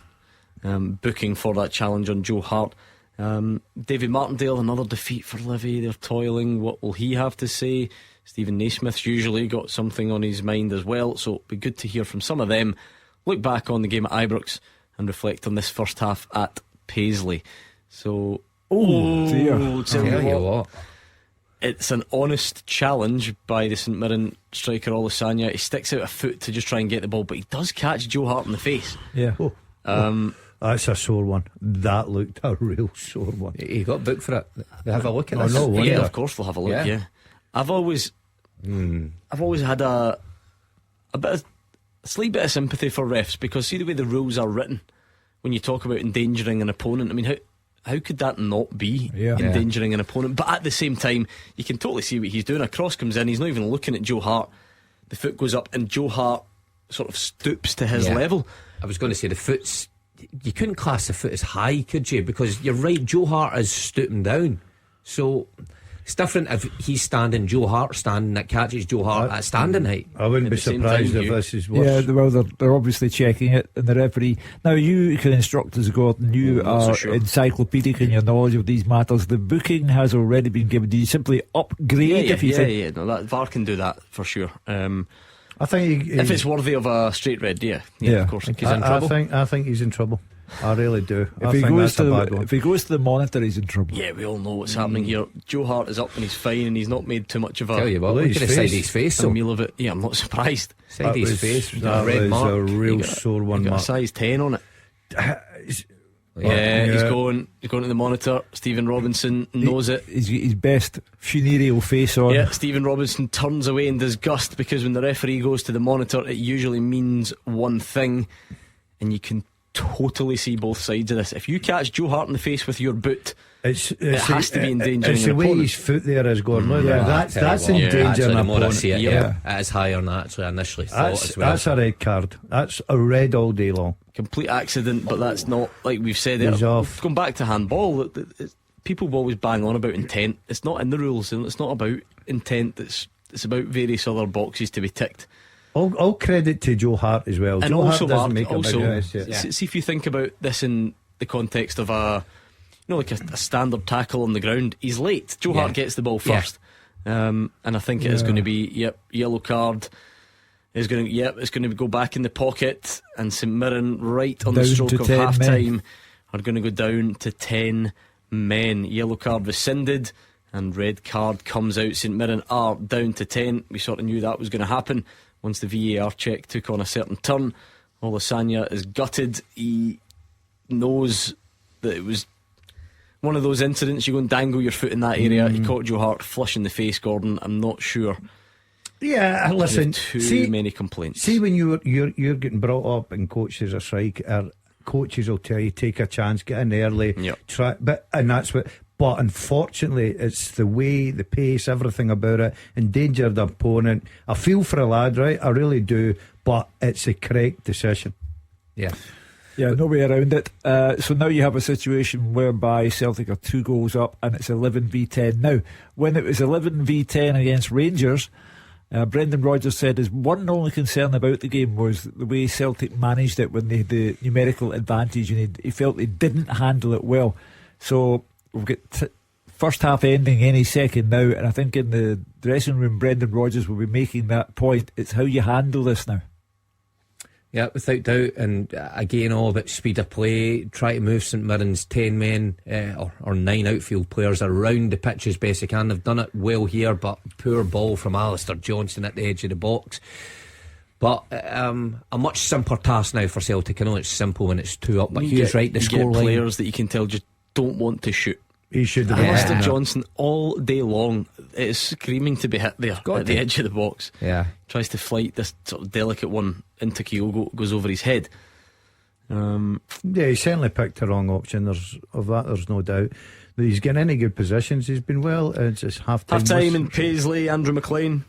booking for that challenge on Joe Hart. David Martindale, another defeat for Livy. They're toiling. What will he have to say? Stephen Naismith's usually got something on his mind as well, so it'll be good to hear from some of them. Look back on the game at Ibrox and reflect on this first half at Paisley. So, dear. Tell you what, it's an honest challenge by the St Mirren striker Olusanya. He sticks out a foot to just try and get the ball, but he does catch Joe Hart in the face. Yeah. That's a sore one. That looked a real sore one. He got booked for it. They have a look at this. No wonder. Yeah, of course they'll have a look. Yeah. I've always had a slight bit of sympathy for refs, because see the way the rules are written when you talk about endangering an opponent. I mean, how could that not be endangering an opponent? But at the same time, you can totally see what he's doing. A cross comes in, he's not even looking at Joe Hart, the foot goes up and Joe Hart sort of stoops to his level. I was going to say the foot's, you couldn't class the foot as high, could you? Because you're right, Joe Hart is stooping down, so it's different if he's standing, Joe Hart standing, that catches Joe Hart at standing height. I wouldn't be surprised if this is worse. Yeah, well, they're obviously checking it, and the referee. Now, you can instruct us, Gordon. You are encyclopedic in your knowledge of these matters. The booking has already been given. Do you simply upgrade if you think? No, that VAR can do that for sure. I think if it's worthy of a straight red, of course. He's in trouble. I think he's in trouble. I really do. If he goes to the monitor, he's in trouble. Yeah, we all know what's happening here. Joe Hart is up and he's fine, and he's not made too much of a. Tell you what, look at the side of his face. A meal of it. Yeah, I'm not surprised. Side of his face. That red was mark. a real sore one. Got a size 10 on it. He's going to the monitor. Stephen Robinson knows it. He's got his best funereal face on. Yeah, Stephen Robinson turns away in disgust, because when the referee goes to the monitor, it usually means one thing, and you can totally see both sides of this. If you catch Joe Hart in the face with your boot, it has to be endangering It's an the way opponent. his foot there is going. That's endangering Actually, an the more I opponent. see it, it is higher than I actually initially thought as well. That's a red card. That's a red all day long. Complete accident, but that's not, like we've said He's there. off. Going back to handball, people always bang on about intent. It's not in the rules, and it's not about intent. It's about various other boxes to be ticked. All credit to Joe Hart as well. And Joe also, Hart doesn't Mark, make a big mess. see if you think about this in the context of like a standard tackle on the ground. He's late. Joe Hart gets the ball first, and I think it is going to be yellow card. It's going to go back in the pocket, and St Mirren right on Down the stroke to of 10 half time men. are going to go down to 10 men. Yellow card rescinded, and red card comes out. St Mirren are down to 10. We sort of knew that was going to happen once the VAR check took on a certain turn. Olasanya is gutted. He knows that it was one of those incidents. You go and dangle your foot in that area. He caught Joe Hart flush in the face, Gordon. I'm not sure. Yeah, listen. Too many complaints. See, when you're getting brought up and coached as a striker, coaches will tell you take a chance, get in early, try. But unfortunately, it's the way, the pace, everything about it endangered the opponent. I feel for a lad, right? I really do. But it's a correct decision. Yeah, no way around it. So now you have a situation whereby Celtic are 2 goals up and it's 11v10. Now, when it was 11v10 against Rangers, Brendan Rodgers said his one and only concern about the game was the way Celtic managed it when they had the numerical advantage, and he felt they didn't handle it well. So we've got first half ending any second now, and I think in the dressing room Brendan Rodgers will be making that point. It's how you handle this now. Yeah, without doubt. And again, all about speed of play. Try to move St Mirren's 10 men or 9 outfield players around the pitch as best they can. They've done it well here, but poor ball from Alistair Johnston at the edge of the box. But a much simpler task now for Celtic. I know it's simple when it's 2 up, but Hugh's right. The you get scoreline, players that you can tell just don't want to shoot. He should have Alistair Johnson all day long is screaming to be hit there at the edge of the box. Yeah, tries to flight this sort of delicate one into Kyogo, goes over his head. Yeah, he certainly picked the wrong option. There's no doubt. He's getting any good positions. He's been well. It's just half time in Paisley. Andrew McLean.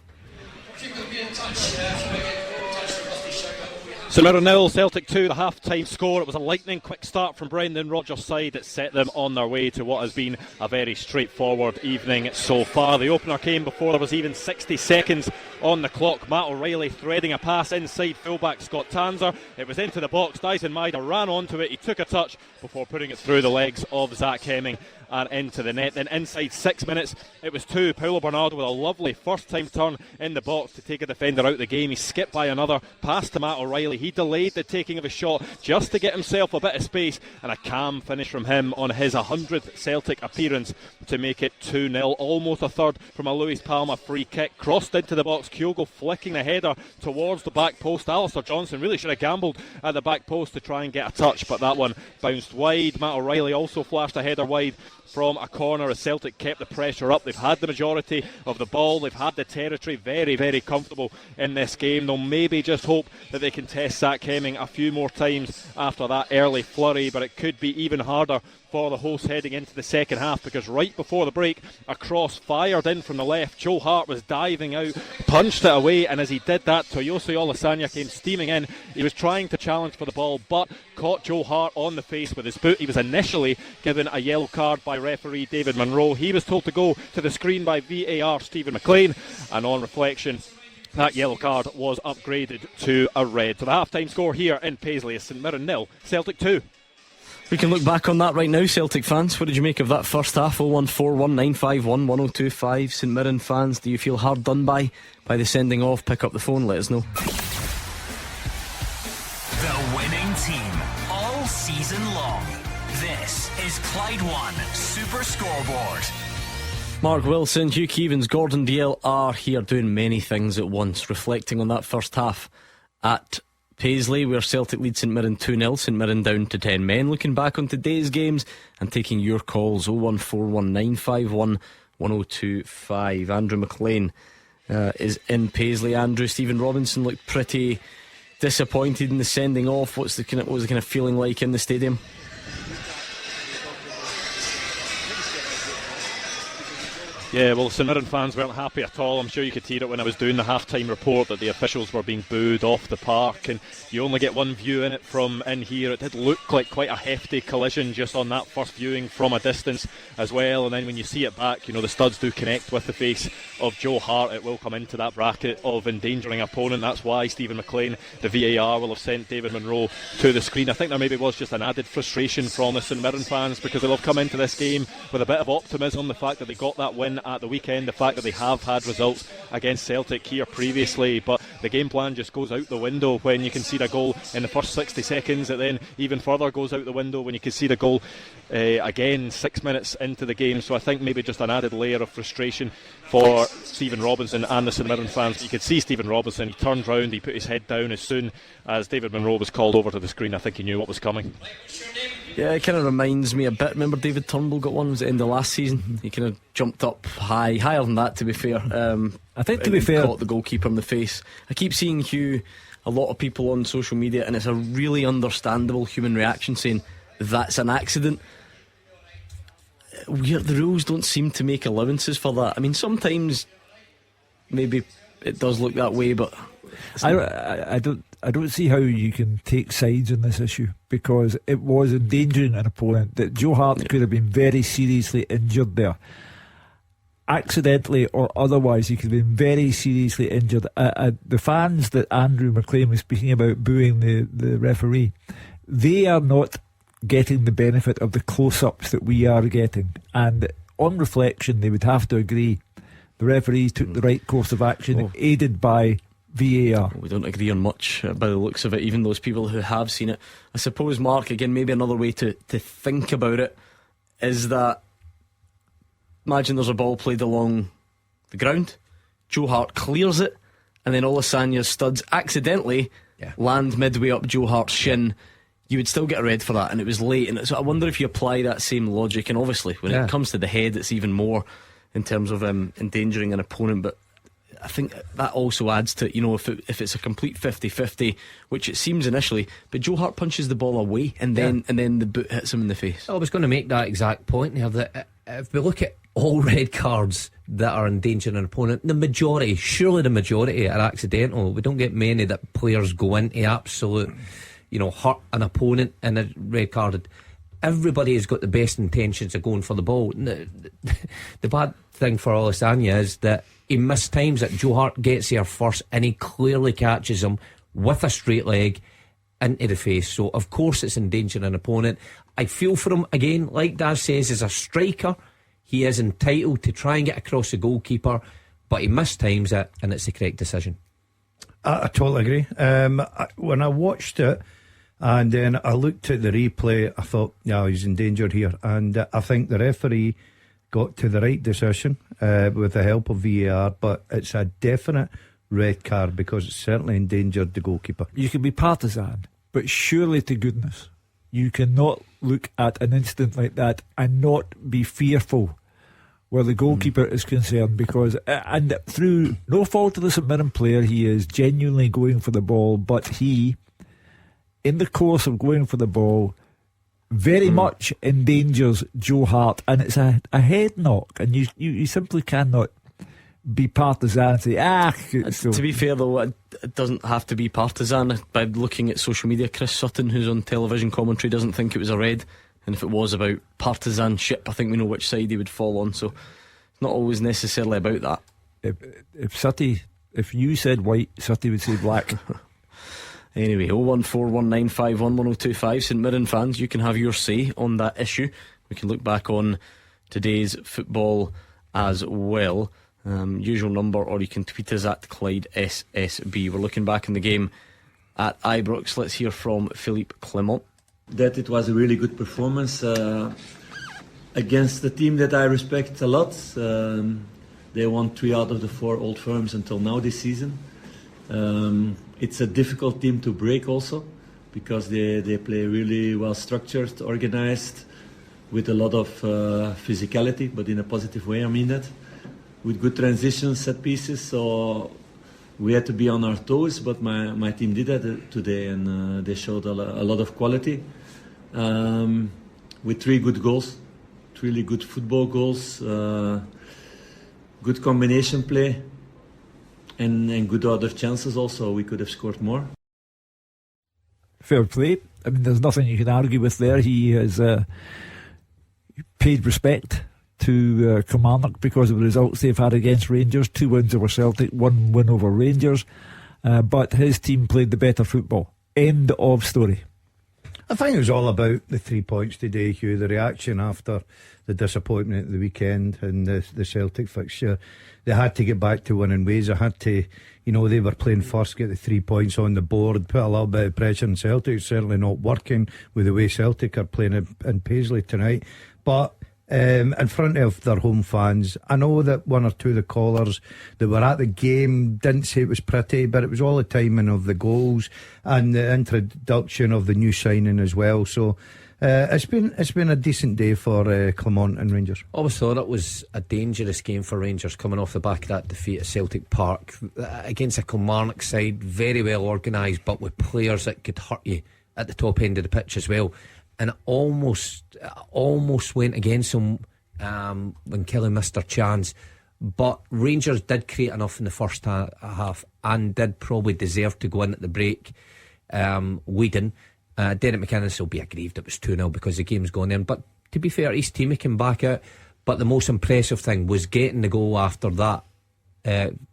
St Mirren 0, Celtic 2, the half-time score. It was a lightning quick start from Brendan Rodgers' side that set them on their way to what has been a very straightforward evening so far. The opener came before there was even 60 seconds on the clock. Matt O'Reilly threading a pass inside fullback Scott Tanser. It was into the box. Dyson Maida ran onto it. He took a touch before putting it through the legs of Zach Hemming and into the net. Then inside 6 minutes it was 2. Paulo Bernardo with a lovely first time turn in the box to take a defender out the game. He skipped by another, pass to Matt O'Reilly. He delayed the taking of a shot just to get himself a bit of space, and a calm finish from him on his 100th Celtic appearance to make it 2-0. Almost a third from a Luis Palma free kick, crossed into the box. Kyogo flicking the header towards the back post. Alistair Johnson really should have gambled at the back post to try and get a touch, but that one bounced wide. Matt O'Reilly also flashed a header wide from a corner as Celtic kept the pressure up. They've had the majority of the ball, they've had the territory, very, very comfortable in this game. They'll maybe just hope that they can test Zach Hemming a few more times after that early flurry, but it could be even harder for the hosts heading into the second half, because right before the break a cross fired in from the left. Joe Hart was diving out, punched it away, and as he did that, Toyosi Olasanya came steaming in. He was trying to challenge for the ball but caught Joe Hart on the face with his boot. He was initially given a yellow card by referee David Munro. He was told to go to the screen by VAR Stephen McLean, and on reflection that yellow card was upgraded to a red. So the half-time score here in Paisley is St Mirren 0, Celtic 2. We can look back on that right now, Celtic fans. What did you make of that first half? 01419511025. St Mirren fans, do you feel hard done by the sending off? Pick up the phone, let us know. The winning team all season long. This is Clyde One Super Scoreboard. Mark Wilson, Hugh Keevins, Gordon Dalziel are here doing many things at once, reflecting on that first half at Paisley, where Celtic lead St Mirren 2-0. St Mirren down to 10 men. Looking back on today's games and taking your calls. 01419511025. Andrew McLean is in Paisley. Andrew, Stephen Robinson looked pretty disappointed in the sending off. What was the kind of feeling like in the stadium? Yeah, well, St Mirren fans weren't happy at all. I'm sure you could hear it when I was doing the half-time report that the officials were being booed off the park, and you only get one view in it from in here. It did look like quite a hefty collision just on that first viewing from a distance as well, and then when you see it back, the studs do connect with the face of Joe Hart. It will come into that bracket of endangering opponent. That's why Stephen McLean, the VAR, will have sent David Munro to the screen. I think there maybe was just an added frustration from the St Mirren fans because they'll have come into this game with a bit of optimism, the fact that they got that win at the weekend, the fact that they have had results against Celtic here previously, but the game plan just goes out the window when you concede a goal in the first 60 seconds. It then even further goes out the window when you concede a goal again 6 minutes into the game. So I think maybe just an added layer of frustration for Stephen Robinson and the St Mirren fans. But you could see Stephen Robinson, he turned round, he put his head down as soon as David Munro was called over to the screen. I think he knew what was coming. Yeah, it kind of reminds me a bit. Remember David Turnbull got one? Was it in the last season? He kind of jumped up higher than that, to be fair. I think, to be fair, caught the goalkeeper in the face. I keep seeing Hugh, a lot of people on social media, and it's a really understandable human reaction, saying that's an accident. The rules don't seem to make allowances for that. I mean, sometimes maybe it does look that way, but I don't see how you can take sides in this issue, because it was endangering an opponent. That Joe Hart could have been very seriously injured there, accidentally or otherwise. He could have been very seriously injured. The fans that Andrew McLean was speaking about booing the referee, they are not getting the benefit of the close-ups that we are getting, and on reflection they would have to agree the referees took the right course of action, aided by VAR. We don't agree on much by the looks of it, even those people who have seen it. I suppose, Mark, again, maybe another way to think about it is that, imagine there's a ball played along the ground, Joe Hart clears it, and then Olasanya's studs accidentally land midway up Joe Hart's shin. You would still get a red for that, and it was late. And so I wonder if you apply that same logic, and obviously when it comes to the head, it's even more in terms of endangering an opponent. But I think that also adds to, if it's a complete 50-50, which it seems initially, but Joe Hart punches the ball away, and then the boot hits him in the face. I was going to make that exact point there, that if we look at all red cards that are endangering an opponent, surely the majority are accidental. We don't get many that players go into absolute hurt an opponent in a red carded. Everybody has got the best intentions of going for the ball. The bad thing for Olasanya is that he mistimes it. Joe Hart gets there first, and he clearly catches him with a straight leg into the face. So of course it's endangering an opponent. I feel for him, again, like Daz says, as a striker he is entitled to try and get across the goalkeeper, but he mistimes it, and it's the correct decision. I totally agree. When I watched it and then I looked at the replay, I thought, he's in danger here. And I think the referee got to the right decision with the help of VAR, but it's a definite red card because it certainly endangered the goalkeeper. You can be partisan, but surely to goodness you cannot look at an incident like that and not be fearful where the goalkeeper is concerned, because and through no fault of the St Mirren player, he is genuinely going for the ball, but he, in the course of going for the ball, very much endangers Joe Hart, and it's a head knock, and you simply cannot be partisan and say to be fair though, it doesn't have to be partisan. By looking at social media, Chris Sutton, who's on television commentary, doesn't think it was a red, and if it was about partisanship, I think we know which side he would fall on. So it's not always necessarily about that. If you said white, Sutty would say black. Anyway, 01419511025. St Mirren fans, you can have your say on that issue. We can look back on today's football as well. Usual number, or you can tweet us at Clyde SSB. We're looking back in the game at Ibrox. Let's hear from Philippe Clement. That it was a really good performance against the team that I respect a lot. They won 3 out of the 4 old firms until now this season. It's a difficult team to break also, because they play really well structured, organized, with a lot of physicality, but in a positive way, I mean that, with good transitions, set pieces. So we had to be on our toes, but my team did that today, and they showed a lot of quality with 3 good goals, 3 really good football goals. good combination play and good other chances also. We could have scored more. Fair play. I mean, there's nothing you can argue with there. He has paid respect to Kilmarnock because of the results they've had against Rangers. 2 wins over Celtic, 1 win over Rangers. But his team played the better football. End of story. I think it was all about the 3 points today, Hugh. The reaction after the disappointment at the weekend and the Celtic fixture. They had to get back to winning ways. They had to, they were playing first, get the 3 points on the board, put a little bit of pressure on Celtic. It's certainly not working with the way Celtic are playing in Paisley tonight. But in front of their home fans, I know that one or two of the callers that were at the game didn't say it was pretty, but it was all the timing of the goals and the introduction of the new signing as well. So it's been a decent day for Clermont and Rangers. Always thought it was a dangerous game for Rangers coming off the back of that defeat at Celtic Park against a Kilmarnock side, very well organised, but with players that could hurt you at the top end of the pitch as well. And it almost went against them when Kelly missed their chance. But Rangers did create enough in the first half and did probably deserve to go in at the break. We didn't. Derek McInnes will be aggrieved it was 2-0 because the game's gone in. But to be fair, his team came back out. But the most impressive thing was getting the goal after that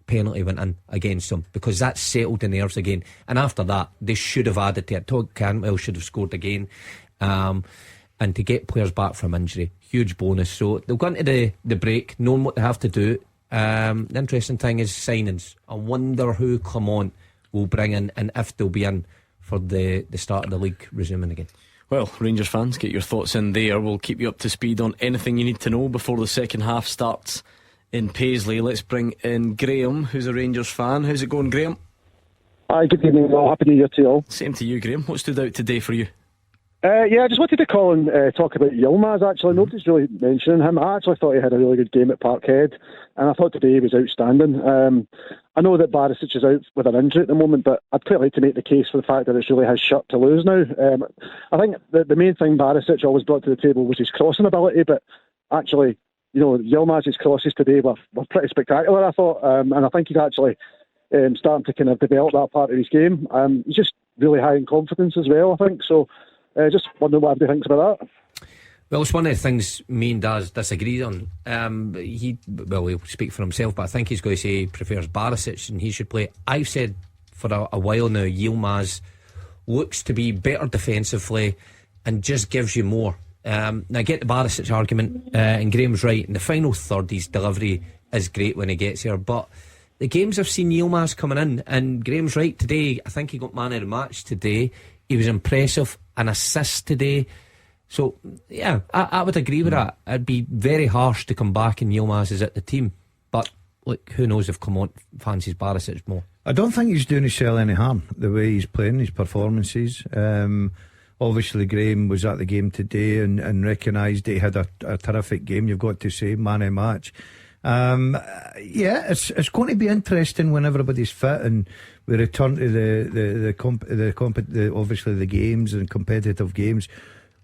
penalty went in against them, because that settled the nerves again. And after that, they should have added to it. Todd Cantwell should have scored again. And to get players back from injury, huge bonus. So they'll go into the break knowing what they have to do. The interesting thing is signings. I wonder who Clermont will bring in and if they'll be in for the start of the league resuming again. Well, Rangers fans, get your thoughts in there. We'll keep you up to speed on anything you need to know before the second half starts in Paisley. Let's bring in Graham, who's a Rangers fan. How's it going, Graham? Hi, good evening, all. Happy New Year to you all. Same to you, Graham. What stood out today for you? I just wanted to call and talk about Yilmaz, actually. Nobody's really mentioning him. I actually thought he had a really good game at Parkhead, and I thought today he was outstanding. I know that Barisic is out with an injury at the moment, but I'd quite like to make the case for the fact that it's really his shirt to lose now. I think the main thing Barisic always brought to the table was his crossing ability, but actually, Yilmaz's crosses today were pretty spectacular, I thought, and I think he's actually starting to kind of develop that part of his game. He's just really high in confidence as well, I think, so just wondering what everybody thinks about that. Well, it's one of the things me and Daz disagreed on. He'll speak for himself, but I think he's going to say he prefers Barisic and he should play. I've said for a while now, Yilmaz looks to be better defensively and just gives you more. Now, I get the Barisic argument, and Graham's right. In the final third, his delivery is great when he gets here, but the games I've seen Yilmaz coming in, and Graham's right today, I think he got man of the match today. He was impressive, an assist today. So, yeah, I would agree with that. It'd be very harsh to come back and Yilmaz is at the team. But, look, who knows if Clermont fancies Barisic more. I don't think he's doing himself any harm, the way he's playing, his performances. Obviously, Graham was at the game today and recognised he had a terrific game, you've got to say, man of match. It's going to be interesting when everybody's fit and we return to obviously the games and competitive games,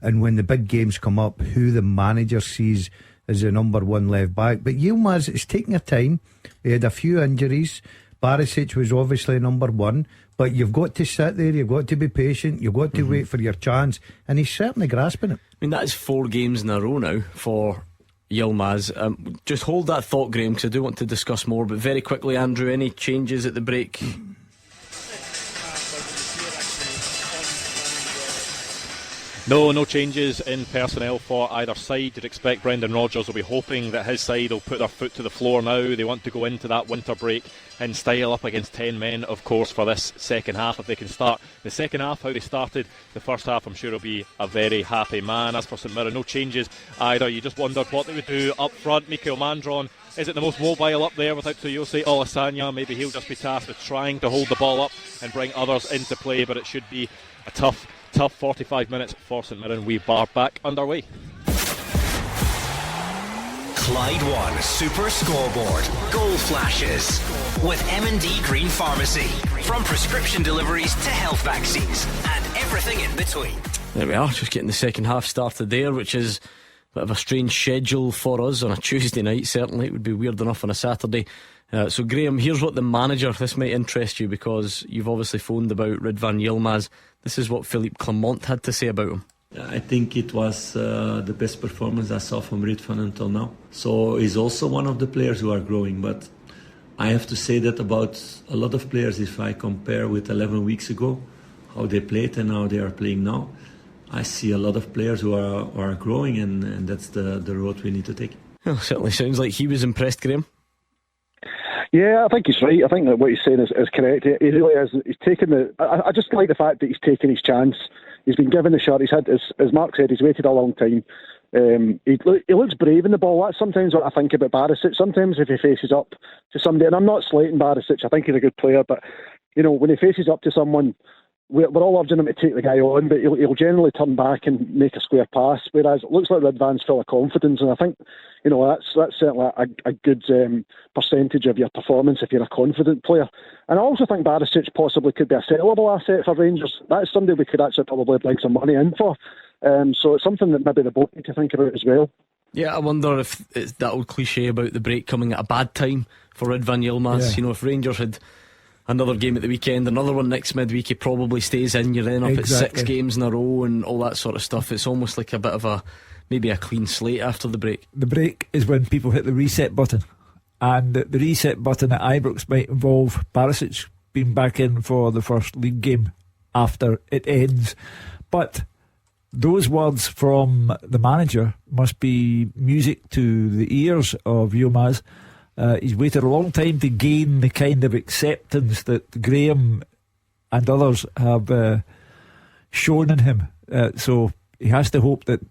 and when the big games come up, who the manager sees as the number one left back. But Yilmaz, it's taking a time. He had a few injuries. Barisic was obviously number one, but you've got to sit there, you've got to be patient, you've got to wait for your chance, and he's certainly grasping it. I mean, that is 4 games in a row now for Yilmaz. Just hold that thought, Graham, because I do want to discuss more. But very quickly, Andrew, any changes at the break? No changes in personnel for either side. You'd expect Brendan Rodgers will be hoping that his side will put their foot to the floor now. They want to go into that winter break in style, up against 10 men, of course, for this second half. If they can start the second half how they started the first half, I'm sure he'll be a very happy man. As for St Mirren, no changes either. You just wondered what they would do up front. Mikael Mandron, is it the most mobile up there without Tuyose Olasanya? Maybe he'll just be tasked with trying to hold the ball up and bring others into play, but it should be a tough 45 minutes for St Mirren. We bar back underway. Clyde One Super Scoreboard Goal Flashes with M&D Green Pharmacy. From prescription deliveries to health vaccines and everything in between. There we are, just getting the second half started there, which is bit of a strange schedule for us on a Tuesday night. Certainly it would be weird enough on a Saturday. So Graham, here's what the manager, this might interest you because you've obviously phoned about Ridvan Yilmaz. This is what Philippe Clement had to say about him. I think it was the best performance I saw from Ridvan until now. So he's also one of the players who are growing, but I have to say that about a lot of players, if I compare with 11 weeks ago, how they played and how they are playing now, I see a lot of players who are growing, and that's the road we need to take. Well, certainly sounds like he was impressed, Graham. Yeah, I think he's right. I think that what he's saying is correct. He really is. He's taken the. I just like the fact that he's taken his chance. He's been given the shot. He's had, as Mark said, he's waited a long time. He looks brave in the ball. That's sometimes what I think about Barisic. Sometimes if he faces up to somebody, and I'm not slating Barisic, I think he's a good player, but you know, when he faces up to someone, we're all urging him to take the guy on, but he'll generally turn back and make a square pass, whereas it looks like Ridvan's full of confidence, and I think, you know, that's certainly a good percentage of your performance if you're a confident player. And I also think Barisic possibly could be a sellable asset for Rangers. That's somebody we could actually probably bring some money in for. So it's something that maybe the board need to think about as well. Yeah, I wonder if it's that old cliche about the break coming at a bad time for Ridvan Yilmaz. Yeah. You know, if Rangers had another game at the weekend, another one next midweek, he probably stays in. You're then up at 6 games in a row and all that sort of stuff. It's almost like a bit of maybe a clean slate after the break. The break is when people hit the reset button, and the reset button at Ibrox might involve Barisic being back in for the first league game after it ends. But those words from the manager must be music to the ears of Yilmaz. He's waited a long time to gain the kind of acceptance that Graham and others have shown in him. So he has to hope that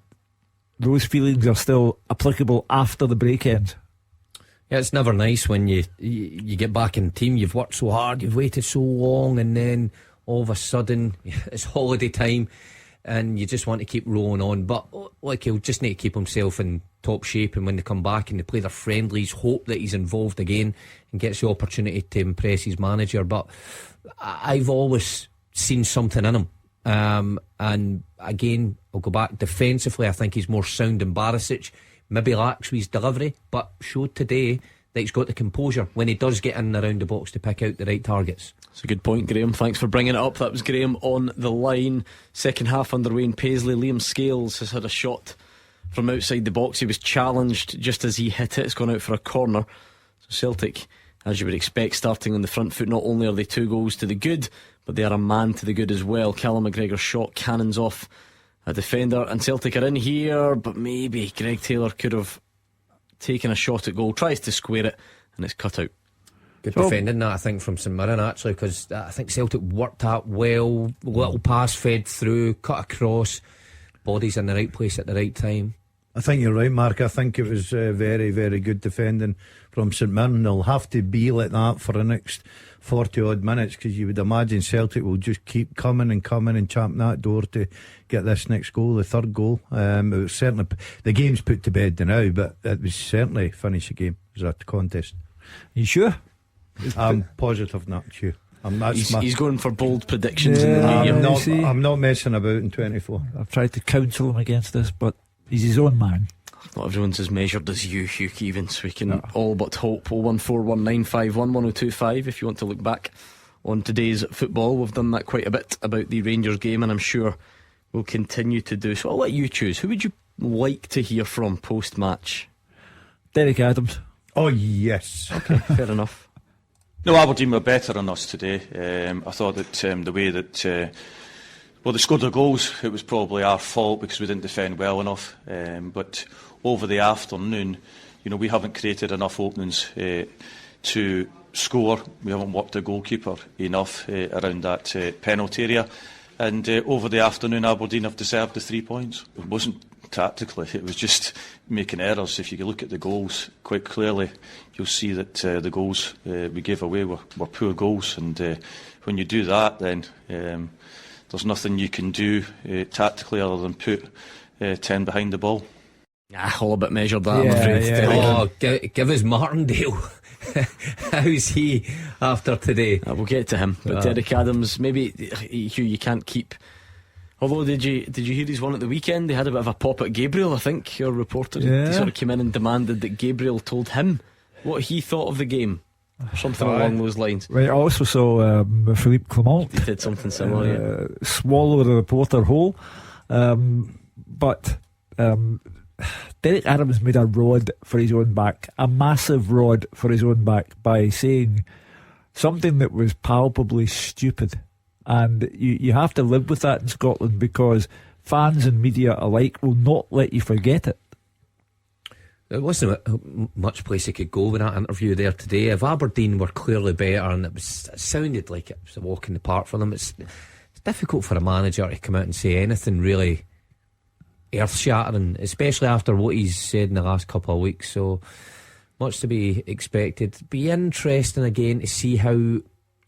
those feelings are still applicable after the break ends. Yeah, it's never nice when you get back in the team. You've worked so hard, you've waited so long, and then all of a sudden it's holiday time and you just want to keep rolling on. But like, he'll just need to keep himself in top shape, and when they come back and they play their friendlies, hope that he's involved again and gets the opportunity to impress his manager. But I've always seen something in him, and again, I'll go back defensively. I think he's more sound than Barisic. Maybe lacks with his delivery, but showed today that he's got the composure when he does get in and around the box to pick out the right targets. It's a good point, Graham. Thanks for bringing it up. That was Graham on the line. Second half underway in Paisley. Liam Scales has had a shot from outside the box. He was challenged just as he hit it. It's gone out for a corner. So Celtic, as you would expect, starting on the front foot. Not only are they 2 goals to the good, but they are a man to the good as well. Callum McGregor's shot cannons off a defender, and Celtic are in here, but maybe Greg Taylor could have taken a shot at goal. Tries to square it, and it's cut out. Good defending that, I think, from St Mirren, actually, because I think Celtic worked that well. Little pass fed through, cut across, bodies in the right place at the right time. I think you're right, Mark. I think it was very, very good defending from St Mirren. They'll have to be like that for the next 40 odd minutes, because you would imagine Celtic will just keep coming and champing that door to get this next goal, the third goal. It was certainly, the game's put to bed now, but it was certainly finish the game. It was a contest. You sure? I'm positive, not sure. He's going for bold predictions in the new year. I'm not messing about in 24. I've tried to counsel him against this, but he's his own man. Not everyone's as measured as you, Hugh Keevins. We can all but hope. 01419511025 if you want to look back on today's football. We've done that quite a bit about the Rangers game, and I'm sure we'll continue to do so. I'll let you choose. Who would you like to hear from post-match? Derek Adams. Oh yes. Okay, fair enough. No, Aberdeen were better on us today. I thought that the way that they scored their goals, it was probably our fault because we didn't defend well enough. But over the afternoon, we haven't created enough openings to score. We haven't worked the goalkeeper enough around that penalty area. And over the afternoon, Aberdeen have deserved the 3 points. It wasn't tactically, it was just making errors. If you look at the goals quite clearly, you'll see that the goals we gave away were poor goals. And when you do that, then there's nothing you can do tactically other than put 10 behind the ball. All a bit measured that, I'm afraid. Oh, give us Martindale. How's he after today? We'll get to him. But Derek Adams, maybe, Hugh, you can't keep Although, did you hear his one at the weekend? They had a bit of a pop at Gabriel, I think. Your reporter, he sort of came in and demanded that Gabriel told him what he thought of the game, something along those lines. Right, I also saw Philippe Clement. He did something similar, swallow the reporter whole. But Derek Adams made a rod for his own back, a massive rod for his own back, by saying something that was palpably stupid. And you have to live with that in Scotland, because fans and media alike will not let you forget it. There wasn't much place he could go with that interview there today. If Aberdeen were clearly better, and it sounded like it was a walk in the park for them, it's difficult for a manager to come out and say anything really earth-shattering, especially after what he's said in the last couple of weeks. So much to be expected. Be interesting again to see how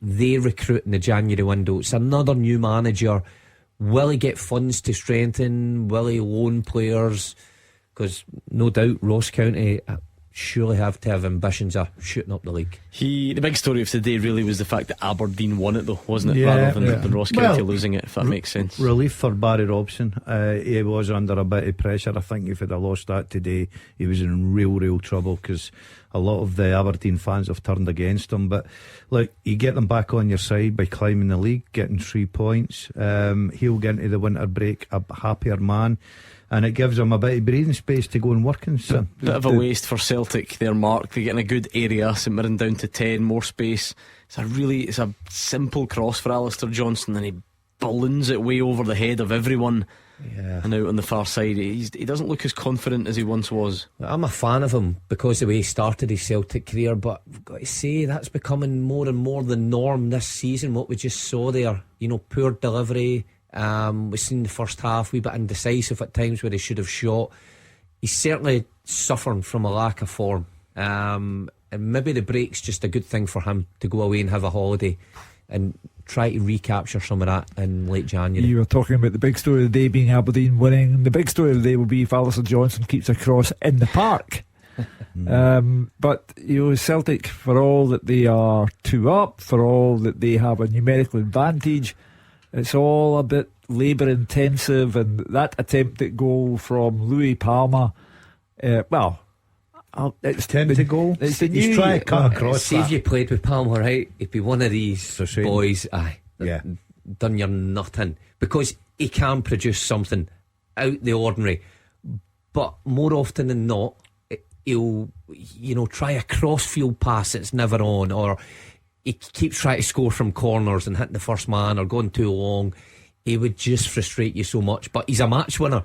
they recruit in the January window. It's another new manager. Will he get funds to strengthen? Will he loan players? Because no doubt Ross County surely have to have ambitions of shooting up the league. The big story of today really was the fact that Aberdeen won it, though, wasn't it? Rather than Ross County losing it, if that makes sense. Relief for Barry Robson. He was under a bit of pressure. I think if he'd have lost that today, he was in real trouble, because a lot of the Aberdeen fans have turned against him. But look, you get them back on your side by climbing the league, getting 3 points. He'll get into the winter break a happier man, and it gives them a bit of breathing space to go and work in. So bit of a waste for Celtic there, Mark. They get in a good area. St Mirren down to 10, more space. It's a simple cross for Alistair Johnston, and he balloons it way over the head of everyone. Yeah. And out on the far side, he doesn't look as confident as he once was. I'm a fan of him because of the way he started his Celtic career, but I've got to say that's becoming more and more the norm this season. What we just saw there, poor delivery. We've seen the first half, wee bit indecisive at times where he should have shot. He's certainly suffering from a lack of form, and maybe the break's just a good thing for him to go away and have a holiday and try to recapture some of that in late January. You were talking about the big story of the day being Aberdeen winning. The big story of the day will be if Alistair Johnson keeps a cross in the park. But Celtic, for all that they are 2 up, for all that they have a numerical advantage, it's all a bit labour intensive. And that attempted goal from Louis Palmer, it's 10 to go. He's trying to cut across. See, if you played with Palmer, right, he'd be one of these boys. Done your nothing, because he can produce something out the ordinary. But more often than not, he'll try a cross-field pass that's never on, or he keeps trying to score from corners and hitting the first man or going too long. He would just frustrate you so much. But he's a match winner,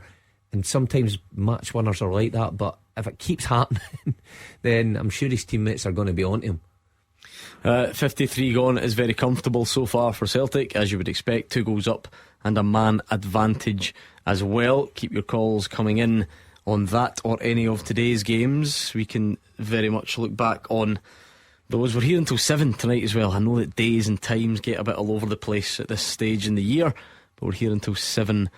and sometimes match winners are like that. But if it keeps happening, then I'm sure his teammates are going to be on to him. 53 gone is very comfortable so far for Celtic, as you would expect. 2 goals up and a man advantage as well. Keep your calls coming in on that or any of today's games. We can very much look back on those. We're here until 7 tonight as well. I know that days and times get a bit all over the place at this stage in the year, but we're here until 7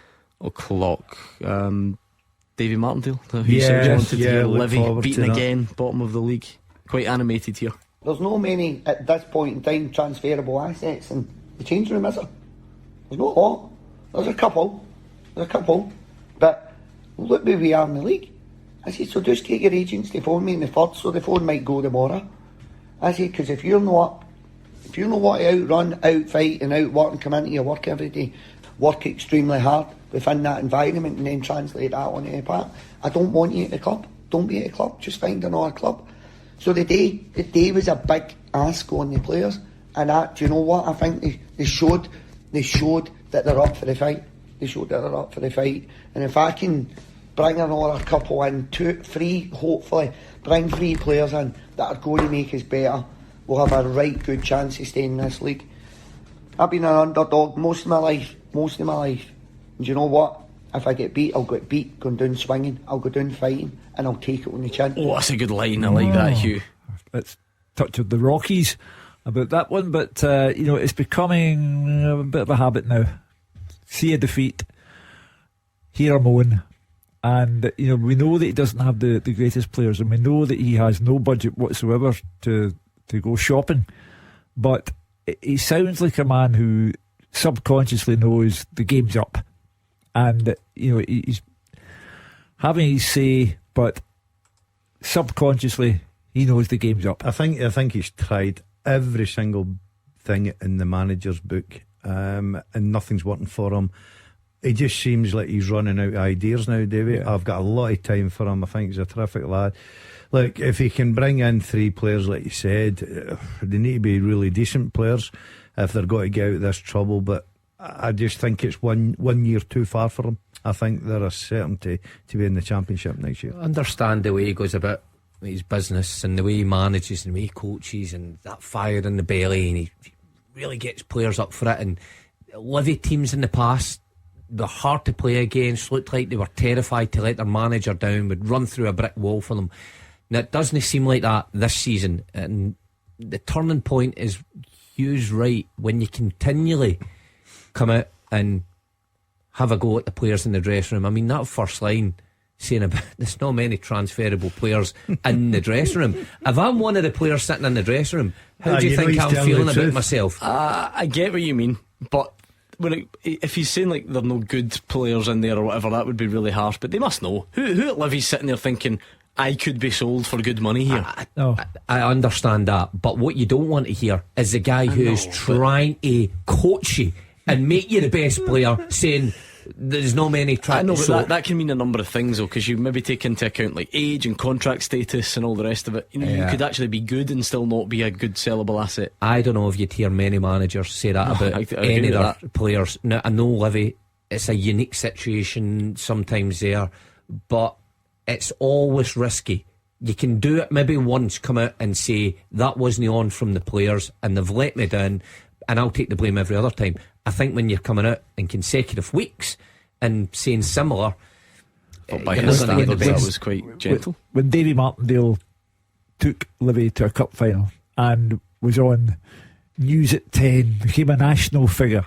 o'clock. Davy Martindale, who said you wanted to hear Livy beaten again, bottom of the league. Quite animated here. There's no many at this point in time transferable assets in the change room, is there? There's not a lot. There's a couple, but look where we are in the league. I said, so just take your agents to phone me in the third, so the phone might go tomorrow. I said, because if you're not to outrun, outfight and outwork and come into your work every day, work extremely hard within that environment and then translate that onto the park, I don't want you at the club. Don't be at the club, just find another club. So the day was a big ask on the players, and that, do you know what, I think they showed that they're up for the fight. And if I can bring another couple in, 2, 3, hopefully bring 3 players in that are going to make us better, we'll have a right good chance of staying in this league. I've been an underdog most of my life. And do you know what? If I get beat, I'll get beat going down swinging, I'll go down fighting, and I'll take it on the chin. Oh, that's a good line. I like that, Hugh. Let's touch of the Rockies about that one, but it's becoming a bit of a habit now. See a defeat, hear a moan, and we know that he doesn't have the greatest players, and we know that he has no budget whatsoever to go shopping, but he sounds like a man who subconsciously knows the game's up. and he's having his say, but subconsciously he knows the game's up. I think he's tried every single thing in the manager's book, and nothing's working for him. It just seems like he's running out of ideas now, Davey. I've got a lot of time for him. I think he's a terrific lad. Look, if he can bring in 3 players, like you said, they need to be really decent players if they're going to get out of this trouble. But I just think it's one year too far for him. I think they're a certainty to be in the Championship next year. I understand the way he goes about his business and the way he manages and the way he coaches and that fire in the belly, and he really gets players up for it. And Livy teams in the past, they're hard to play against, looked like they were terrified to let their manager down, would run through a brick wall for them. Now it doesn't seem like that this season, and the turning point is Hugh's right. When you continually come out and have a go at the players in the dressing room, I mean, that first line saying about there's not many transferable players in the dressing room. If I'm one of the players sitting in the dressing room, how do you think I'm feeling about myself? I get what you mean, but if he's saying like there are no good players in there or whatever, that would be really harsh. But they must know. Who at Livy's sitting there thinking I could be sold for good money here? I understand that, but what you don't want to hear is the guy who's trying to coach you and make you the best player saying there's no many I know, but that can mean a number of things though, because you maybe take into account like age and contract status and all the rest of it. You could actually be good and still not be a good sellable asset. I don't know if you'd hear many managers say that about any of their players. Now I know Livy, it's a unique situation sometimes there, but it's always risky. You can do it maybe once, come out and say that wasn't on from the players and they've let me down and I'll take the blame every other time. I think when you're coming out in consecutive weeks and saying similar, by his standards that was quite gentle. When Davy Martindale took Livy to a cup final and was on News at 10, became a national figure,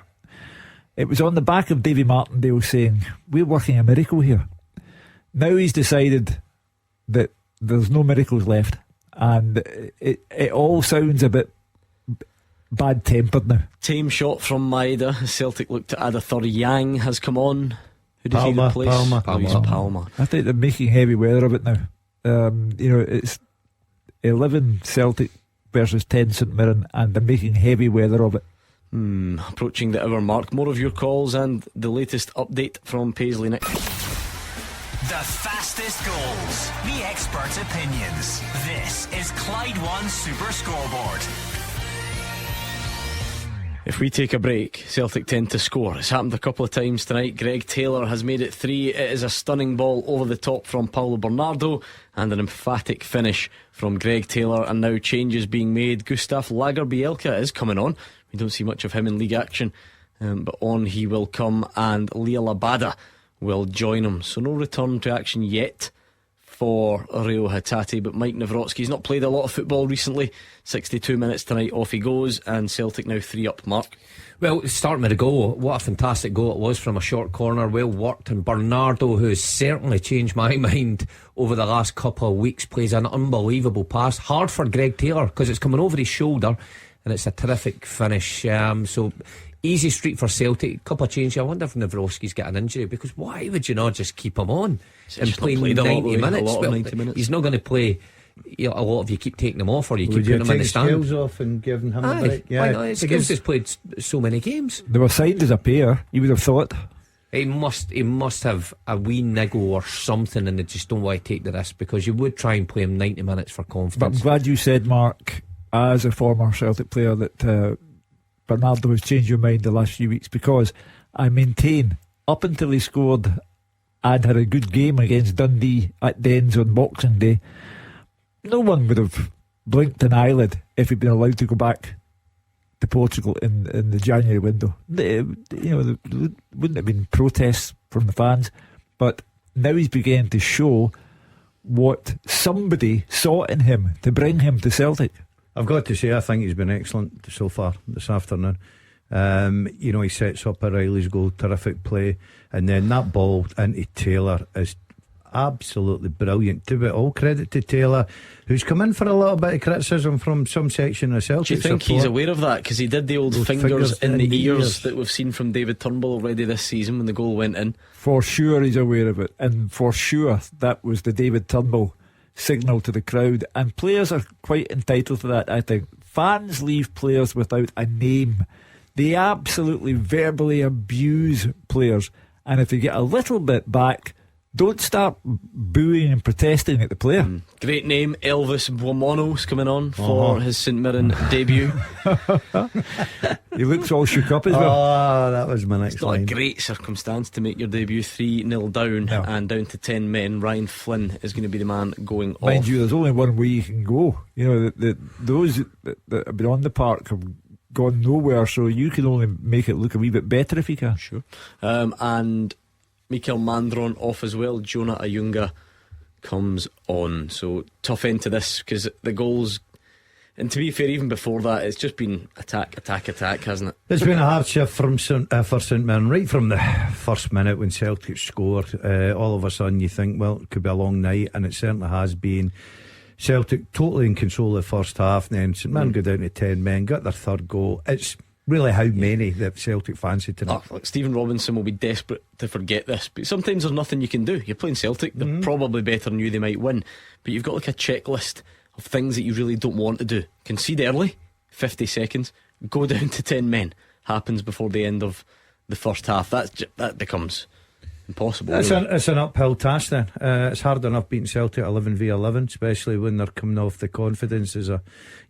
it was on the back of Davy Martindale saying we're working a miracle here. Now he's decided that there's no miracles left, and it all sounds a bit bad tempered now. Tame shot from Maeda. Celtic look to add a third. Yang has come on. Who does he replace? Palma. I think they're making heavy weather of it now. It's 11 Celtic versus 10 St Mirren, and they're making heavy weather of it. Approaching the hour mark. More of your calls and the latest update from Paisley Nick. The fastest goals, the experts' opinions. This is Clyde One Super Scoreboard. If we take a break, Celtic tend to score. It's happened a couple of times tonight. Greg Taylor has made it 3. It is a stunning ball over the top from Paulo Bernardo and an emphatic finish from Greg Taylor. And now changes being made. Gustav Lagerbielke is coming on. We don't see much of him in league action, but on he will come, and Leah Labada will join him. So no return to action yet for Rio Hatate, but Mike Nawrocki's not played a lot of football recently. 62 minutes tonight, off he goes, and Celtic now 3 up. Mark? Well, starting with a goal, what a fantastic goal it was from a short corner, well worked, and Bernardo, who has certainly changed my mind over the last couple of weeks, plays an unbelievable pass. Hard for Greg Taylor because it's coming over his shoulder, and it's a terrific finish. So easy street for Celtic. Couple of changes. I wonder if Nawrocki's got an injury, because why would you not just keep him on and play 90 minutes? Well, 90 minutes? He's not going to play. A lot of you keep taking him off, or you keep putting him in the stand. Skills off and giving him a break. Why not? Skills has played so many games. They were signed as a pair. You would have thought he must have a wee niggle or something, and they just don't want to take the risk, because you would try and play him 90 minutes for confidence. But I'm glad you said, Mark, as a former Celtic player, that Bernardo has changed your mind the last few weeks, because I maintain up until he scored and had a good game against Dundee at Dens on Boxing Day, no one would have blinked an eyelid if he'd been allowed to go back to Portugal in the January window. There wouldn't have been protests from the fans, but now he's beginning to show what somebody saw in him to bring him to Celtic. I've got to say, I think he's been excellent so far this afternoon. He sets up O'Reilly's goal, terrific play, and then that ball into Taylor is absolutely brilliant. To it all credit to Taylor, who's come in for a little bit of criticism from some section of Celtic. Do you think he's aware of that? Because he did the old Those fingers in the ears ears that we've seen from David Turnbull already this season when the goal went in. For sure he's aware of it, and for sure that was the David Turnbull signal to the crowd, and players are quite entitled to that. I think fans leave players without a name. They absolutely verbally abuse players, and if they get a little bit back, don't start booing and protesting at the player. Great name, Elvis Buomono's coming on for his St Mirren debut. He looks all shook up as well. Oh, that was my next It's not line. a great circumstance to make your debut 3-0 down and down to 10 men. Ryan Flynn is going to be the man going off. Mind you, there's only one way you can go. You know, those that have been on the park have gone nowhere, so you can only make it look a wee bit better if you can. Sure. And Mikel Mandron off as well. Jonah Ayunga comes on. So tough end to this because the goals, and to be fair, even before that, it's just been attack, hasn't it? It's been a hard shift for St Mirren right from the first minute when Celtic scored. All of a sudden you think, well, it could be a long night, and it certainly has been. Celtic totally in control of the first half, and then St Mirren go down to 10 men, got their third goal. It's really how many that Celtic fancy tonight. Look, Stephen Robinson will be desperate to forget this, but sometimes there's nothing you can do. You're playing Celtic, they're probably better than you, they might win, but you've got like a checklist of things that you really don't want to do. Concede early, 50 seconds, go down to 10 men. Happens before the end of the first half. That becomes impossible. It's an uphill task then. It's hard enough beating Celtic 11v11, especially when they're coming off the confidence as a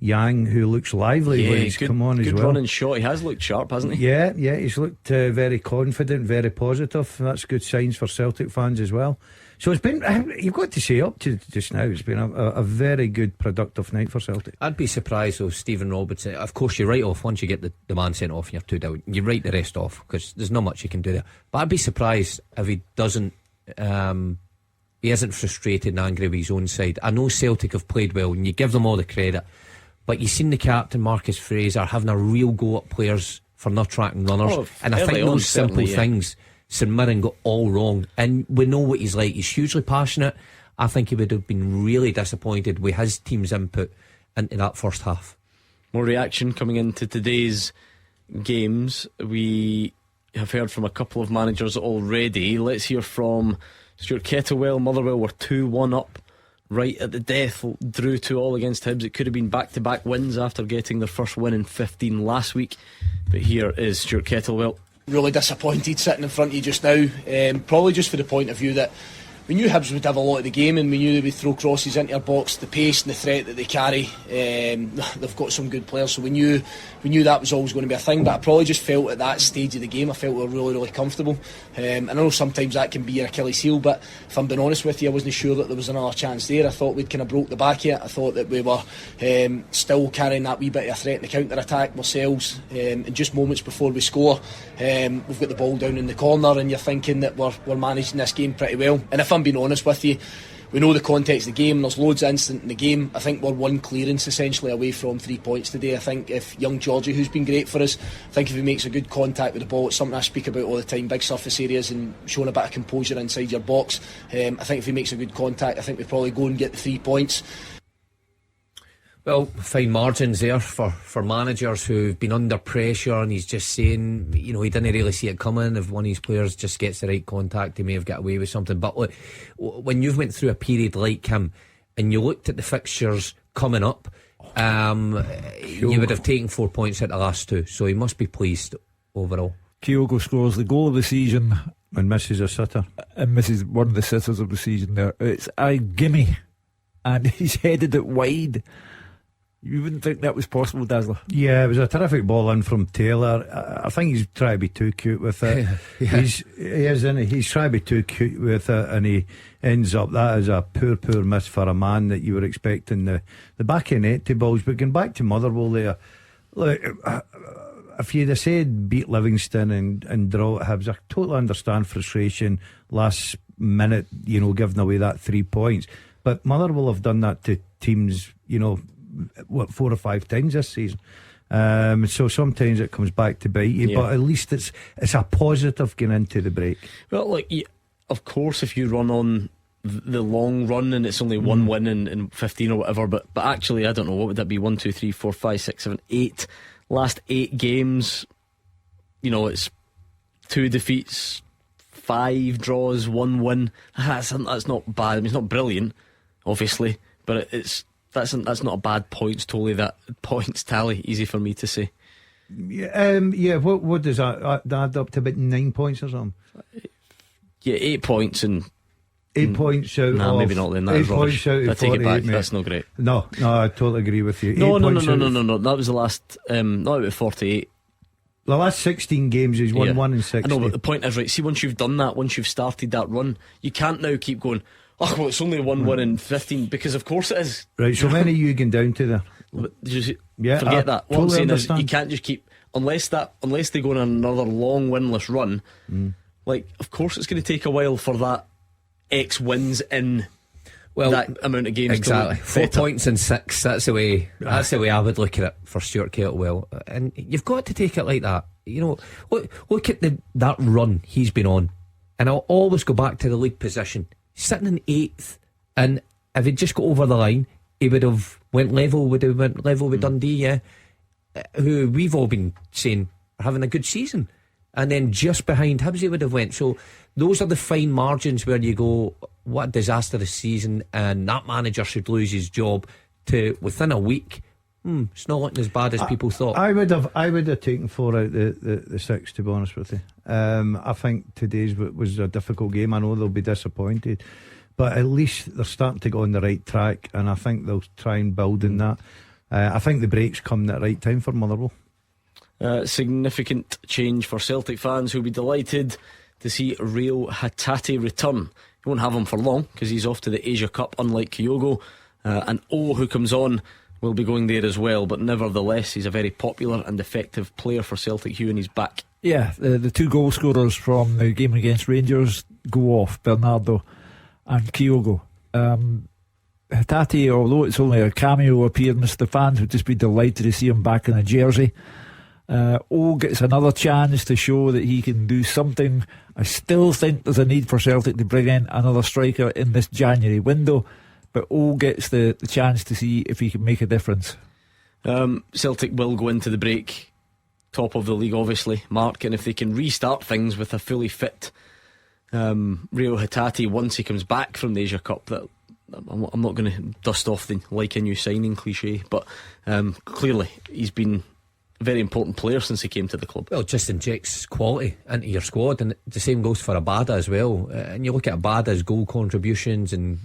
Yang who looks lively when he's come on as well. Good running shot. He has looked sharp, hasn't he? Yeah, he's looked very confident, very positive. That's good signs for Celtic fans as well. So it's been, you've got to say, up to just now, it's been a very good, productive night for Celtic. I'd be surprised if Stephen Robertson, of course you write off once you get the man sent off and you're 2 down, you write the rest off because there's not much you can do there. But I'd be surprised if he doesn't, he isn't frustrated and angry with his own side. I know Celtic have played well and you give them all the credit, but you've seen the captain Marcus Fraser having a real go at players for not tracking runners, and I think those simple things St Mirren got all wrong, and we know what he's like. He's hugely passionate. I think he would have been really disappointed with his team's input into that first half. More reaction coming into today's games. We have heard from a couple of managers already. Let's hear from Stuart Kettlewell. Motherwell were 2-1 up right at the death, drew 2-2 against Hibs. It could have been back-to-back wins after getting their first win in 15 last week, but here is Stuart Kettlewell. Really disappointed sitting in front of you just now, probably just for the point of view that we knew Hibs would have a lot of the game, and we knew they would throw crosses into our box. The pace and the threat that they carry, they've got some good players, so we knew that was always going to be a thing. But I probably just felt at that stage of the game, I felt we were really comfortable. And I know sometimes that can be your Achilles heel, but if I'm being honest with you, I wasn't sure that there was another chance there. I thought we'd kind of broke the back of it. I thought that we were still carrying that wee bit of a threat in the counter attack ourselves. And just moments before we score, we've got the ball down in the corner, and you're thinking that we're managing this game pretty well. And if I'm being honest with you, we know the context of the game, there's loads of incident in the game. I think we're one clearance essentially away from 3 points today. I think if young Georgie, who's been great for us, I think if he makes a good contact with the ball, it's something I speak about all the time, big surface areas and showing a bit of composure inside your box. I think if he makes a good contact, I think we probably go and get the 3 points. Well, fine margins there for managers who've been under pressure, and he's just saying, you know, he didn't really see it coming. If one of his players just gets the right contact, he may have got away with something. But look, when you've went through a period like him and you looked at the fixtures coming up, you would have taken 4 points out of the last 2, so he must be pleased overall. Kyogo scores the goal of the season and misses a sitter, and misses one of the sitters of the season there. It's a gimme, and he's headed it wide. You wouldn't think that was possible, Dazzler. Yeah, it was a terrific ball in from Taylor. I think he's trying to be too cute with it. He's trying to be too cute with it, and he ends up, that is a poor miss for a man that you were expecting the back of net to balls. But going back to Motherwell there, look, if you'd have said beat Livingston and draw at Hibs, I totally understand frustration last minute, you know, giving away that 3 points. But Motherwell have done that to teams, you know, 4 or 5 times this season. So sometimes it comes back to bite you, but at least it's a positive going into the break. Well, like, of course, if you run on the long run and it's only one win in 15 or whatever, but actually I don't know, what would that be? 1, 2, 3, 4, 5, 6, 7, 8 last 8 games, you know, it's 2 defeats, 5 draws, 1 win. That's not bad. I mean, it's not brilliant, obviously, but that's not a bad points tally. Easy for me to say. Yeah. What does that add up to? About 9 points or something? Yeah, 8 points and 8 points out. Nah, of, maybe not then. 8 points out. I take it back. Mate. That's not great. No, I totally agree with you. No. That was the last. Not out of 48. The last 16 games he's won 1 in 60. I know, but the point is, right, see, once you've done that, once you've started that run, you can't now keep going, oh, well, it's only 1 win in 15, because of course it is. Right, so many you going down to there? Forget that. What I'm saying is, you can't just keep, unless they go on another long winless run, like, of course it's going to take a while for that X wins in that amount of games. Exactly. 4 points in 6. That's the way I would look at it for Stuart Kettlewell. And you've got to take it like that. You know, look at that run he's been on. And I'll always go back to the league position. He's sitting in 8th, and if he'd just got over the line, he would have went level with Dundee, yeah, who we've all been saying are having a good season. And then just behind Hibs he would have went. So those are the fine margins where you go, what a disastrous season, and that manager should lose his job, to within a week, it's not looking as bad as people thought. I would have taken 4 out the 6, to be honest with you. I think today's was a difficult game. I know they'll be disappointed, but at least they're starting to go on the right track, and I think they'll try and build in that. I think the breaks come at the right time for Motherwell. Significant change for Celtic fans who'll be delighted to see Rio Hatate return. He won't have him for long because he's off to the Asia Cup, unlike Kyogo, and who comes on will be going there as well, but nevertheless he's a very popular and effective player for Celtic, Hugh, and he's back. Yeah, the 2 goal scorers from the game against Rangers go off, Bernardo and Kyogo. Hatate, although it's only a cameo appearance, the fans would just be delighted to see him back in a jersey. Gets another chance to show that he can do something. I still think there's a need for Celtic to bring in another striker in this January window, but gets the chance to see if he can make a difference. Celtic will go into the break top of the league, obviously, Mark, and if they can restart things with a fully fit Rio Hatate once he comes back from the Asia Cup, that I'm not going to dust off the like a new signing cliche, but clearly he's been a very important player since he came to the club. Well, just injects quality into your squad, and the same goes for Abada as well. And you look at Abada's goal contributions and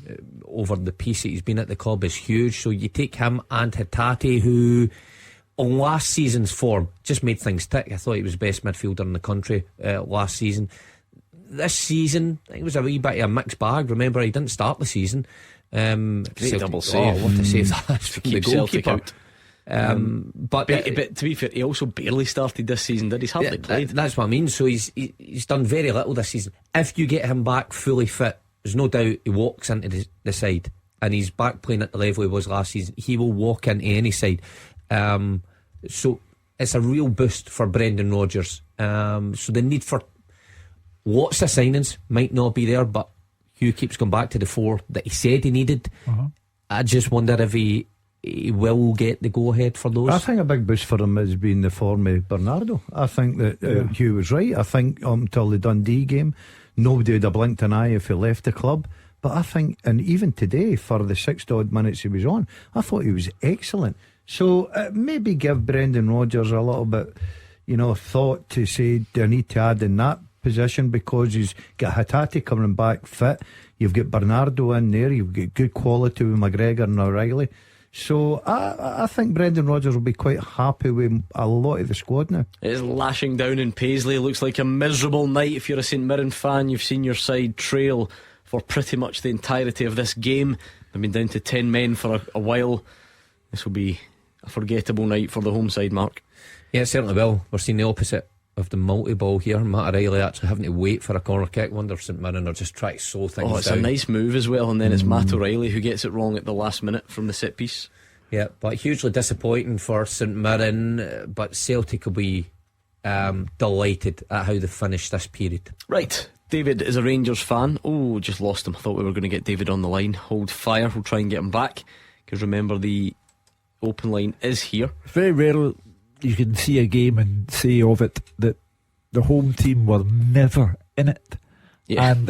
over the piece that he's been at the club is huge. So you take him and Hatate, who on last season's form just made things tick. I thought he was the best midfielder in the country last season. This season, I think it was a wee bit of a mixed bag. Remember, he didn't start the season. Great double save. What a save that is from the goalkeeper. Out. But to be fair, he also barely started this season, did he? He's hardly played. That's what I mean. So he's done very little this season. If you get him back fully fit, there's no doubt he walks into the side, and he's back playing at the level he was last season. He will walk into any side. So it's a real boost for Brendan Rodgers. So the need for lots of signings might not be there, but Hugh keeps going back to the 4 that he said he needed. I just wonder if he will get the go ahead for those. I think a big boost for him has been the form of Bernardo. I think that Hugh was right. I think until the Dundee game, nobody would have blinked an eye if he left the club. But I think, and even today, for the 60 odd minutes he was on, I thought he was excellent. So maybe give Brendan Rodgers a little bit, thought to say, do I need to add in that position, because he's got Hatate coming back fit. You've got Bernardo in there. You've got good quality with McGregor and O'Reilly. So I think Brendan Rodgers will be quite happy with a lot of the squad now. It is lashing down in Paisley. Looks like a miserable night. If you're a St Mirren fan, you've seen your side trail for pretty much the entirety of this game. They've been down to 10 men for a while. This will be a forgettable night for the home side, Mark. Yeah, it certainly will. We're seeing the opposite of the multi-ball here. Matt O'Reilly actually having to wait for a corner kick. Wonder if St Mirren are just trying to slow things down. It's a nice move as well, and then it's Matt O'Reilly who gets it wrong at the last minute from the set piece. Yeah, but hugely disappointing for St Mirren, but Celtic will be delighted at how they finished this period. Right, David is a Rangers fan. Oh, just lost him. I thought we were going to get David on the line. Hold fire, we'll try and get him back, because remember, the open line is here. Very rare you can see a game and say of it that the home team were never in it. Yeah. And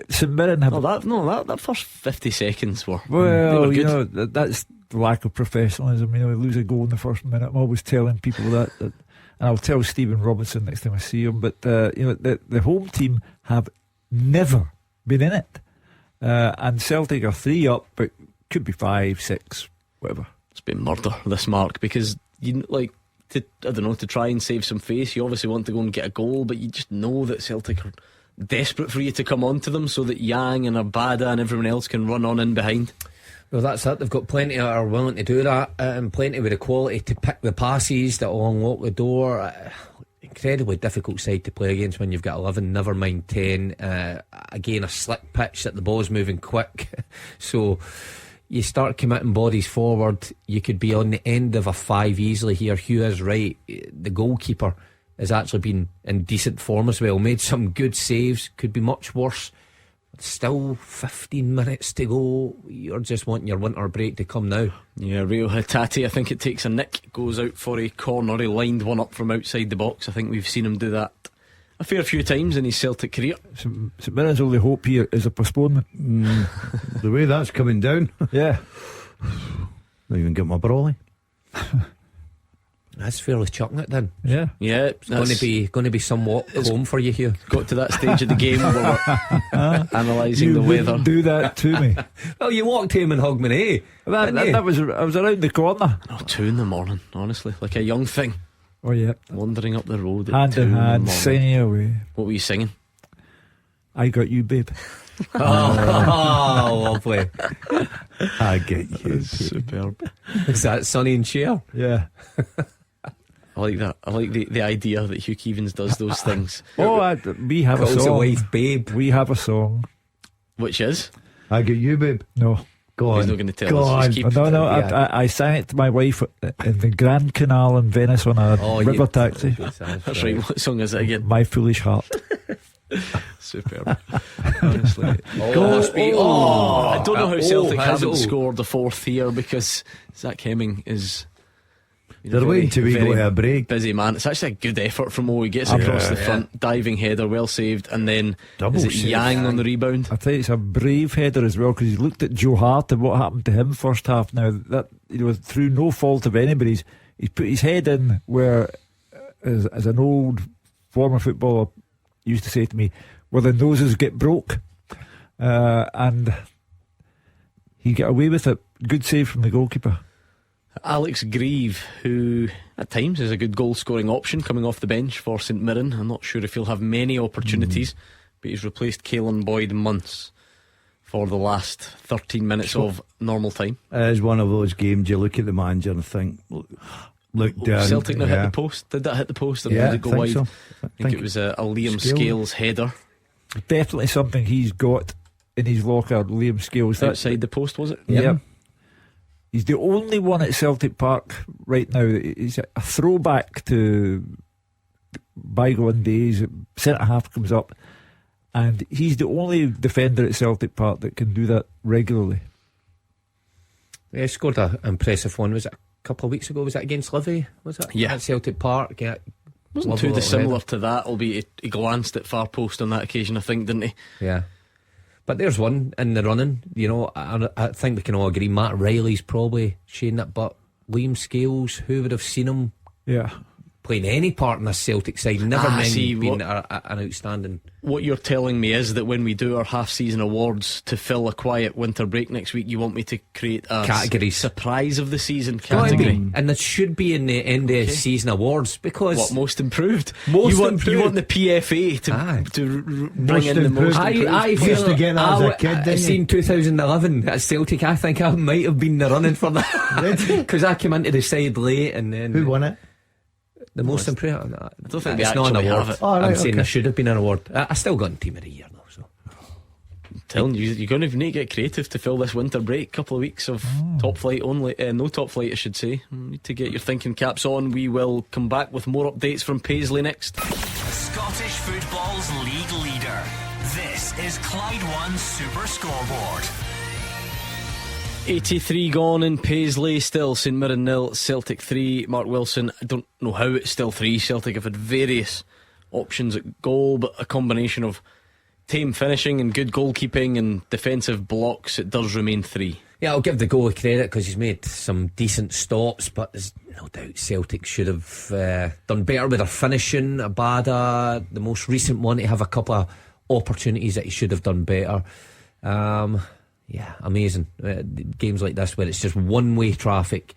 St Mirren have that first 50 seconds were, well, they were good. you know, that's the lack of professionalism. You know, we lose a goal in the first minute. I'm always telling people that and I'll tell Stephen Robinson next time I see him. But you know, the home team have never been in it, and Celtic are 3 up, but could be 5, 6, whatever. It's been murder, this mark, because you like to, I don't know, to try and save some face. You obviously want to go and get a goal, but you just know that Celtic are desperate for you to come on to them so that Yang and Abada and everyone else can run on in behind. Well, that's it. They've got plenty that are willing to do that, and plenty with the quality to pick the passes that will unlock the door. Incredibly difficult side to play against when you've got 11, never mind 10. Again, a slick pitch that the ball's moving quick. So you start committing bodies forward, you could be on the end of a 5 easily here. Hugh is right. The goalkeeper has actually been in decent form as well, made some good saves, could be much worse. Still 15 minutes to go. You're just wanting your winter break to come now. Yeah, Rio Hatate, I think it takes a nick, goes out for a corner. He lined one up from outside the box. I think we've seen him do that a fair few times in his Celtic career. St Mirren's only hope here is a postponement. The way that's coming down. Yeah. Not even get my brawly. That's fairly chucking it then. Yeah. Yeah, it's going to be somewhat home for you here. Got to that stage of the game where we're analysing the weather. Do that to me. Well, you walked home and hugged me, That was I was around the corner. 2 in the morning, honestly, like a young thing. Oh yeah, wandering up the road at hand 2 in in the hand, morning. singing away. What were you singing? I got you, babe. Oh, lovely. I get you. Superb. Is that Sonny and Cher? Yeah. I like that. I like the idea that Hugh Keevins does those things. We have a Calls song. the wife babe. We have a song. Which is? I get you, babe. No. Go on. He's not going to tell us. Just keep No. I sang it to my wife in the Grand Canal in Venice on a river taxi. That's right. What song is it again? My Foolish Heart. Superb. Honestly. I don't know how Celtic haven't scored the fourth here, because Zach Hemming is... They're waiting till we go to a break. Busy man. It's actually a good effort from Mo. He gets across the front, diving header, well saved, and then double is it save. Yang on the rebound? I tell you, it's a brave header as well, because he looked at Joe Hart and what happened to him first half. Now that, you know, through no fault of anybody's, he's put his head in where, as an old former footballer used to say to me, where the noses get broke, and he got away with it. Good save from the goalkeeper. Alex Grieve, who at times is a good goal scoring option coming off the bench for St Mirren. I'm not sure if he'll have many opportunities, but he's replaced Caelan Boyd Munce for the last 13 minutes of normal time. It is one of those games you look at the manager and think, look down. Celtic now hit the post. Did that hit the post? Or did it go wide? So. I think it was a Liam Scales header. Definitely something he's got in his locker, Liam Scales. Outside the post, was it? Yep. He's the only one at Celtic Park right now. He's a throwback to bygone days. Centre half comes up, and he's the only defender at Celtic Park that can do that regularly. Yeah, he scored an impressive one. Was it a couple of weeks ago? Was that against Livy? Was it? Yeah. At Celtic Park. Yeah. Wasn't too dissimilar to that, albeit he glanced at far post on that occasion, I think, didn't he? Yeah. But there's one in the running. You know, I think we can all agree Matt Riley's probably shading it, but Liam Scales, who would have seen him playing any part in this Celtic side? Never mind being an outstanding. What you're telling me is that when we do our half-season awards to fill a quiet winter break next week, you want me to create a categories, surprise of the season category, and that should be in the end of season awards, because what most improved? Most you improved. want the PFA to bring in the most improved. I feel to get that as a kid, I seen 2011 at Celtic. I think I might have been the running for that because I came into the side late, and then who won it? The most improved. I don't think it's not an award. I'm saying there should have been an award. I still got in Team of the Year though. So I'm telling you, you're going to need to get creative to fill this winter break. Couple of weeks of top flight only, no top flight, I should say. You need to get your thinking caps on. We will come back with more updates from Paisley next. Scottish football's league leader. This is Clyde One Super Scoreboard. 83 gone in Paisley, still St Mirren 0, Celtic 3. Mark Wilson, I don't know how it's still 3. Celtic have had various options at goal, but a combination of tame finishing and good goalkeeping and defensive blocks, it does remain 3. Yeah, I'll give the goalie credit because he's made some decent stops, but there's no doubt Celtic should have done better with their finishing. Abada, the most recent one, to have a couple of opportunities that he should have done better. Yeah, amazing. Games like this where it's just one-way traffic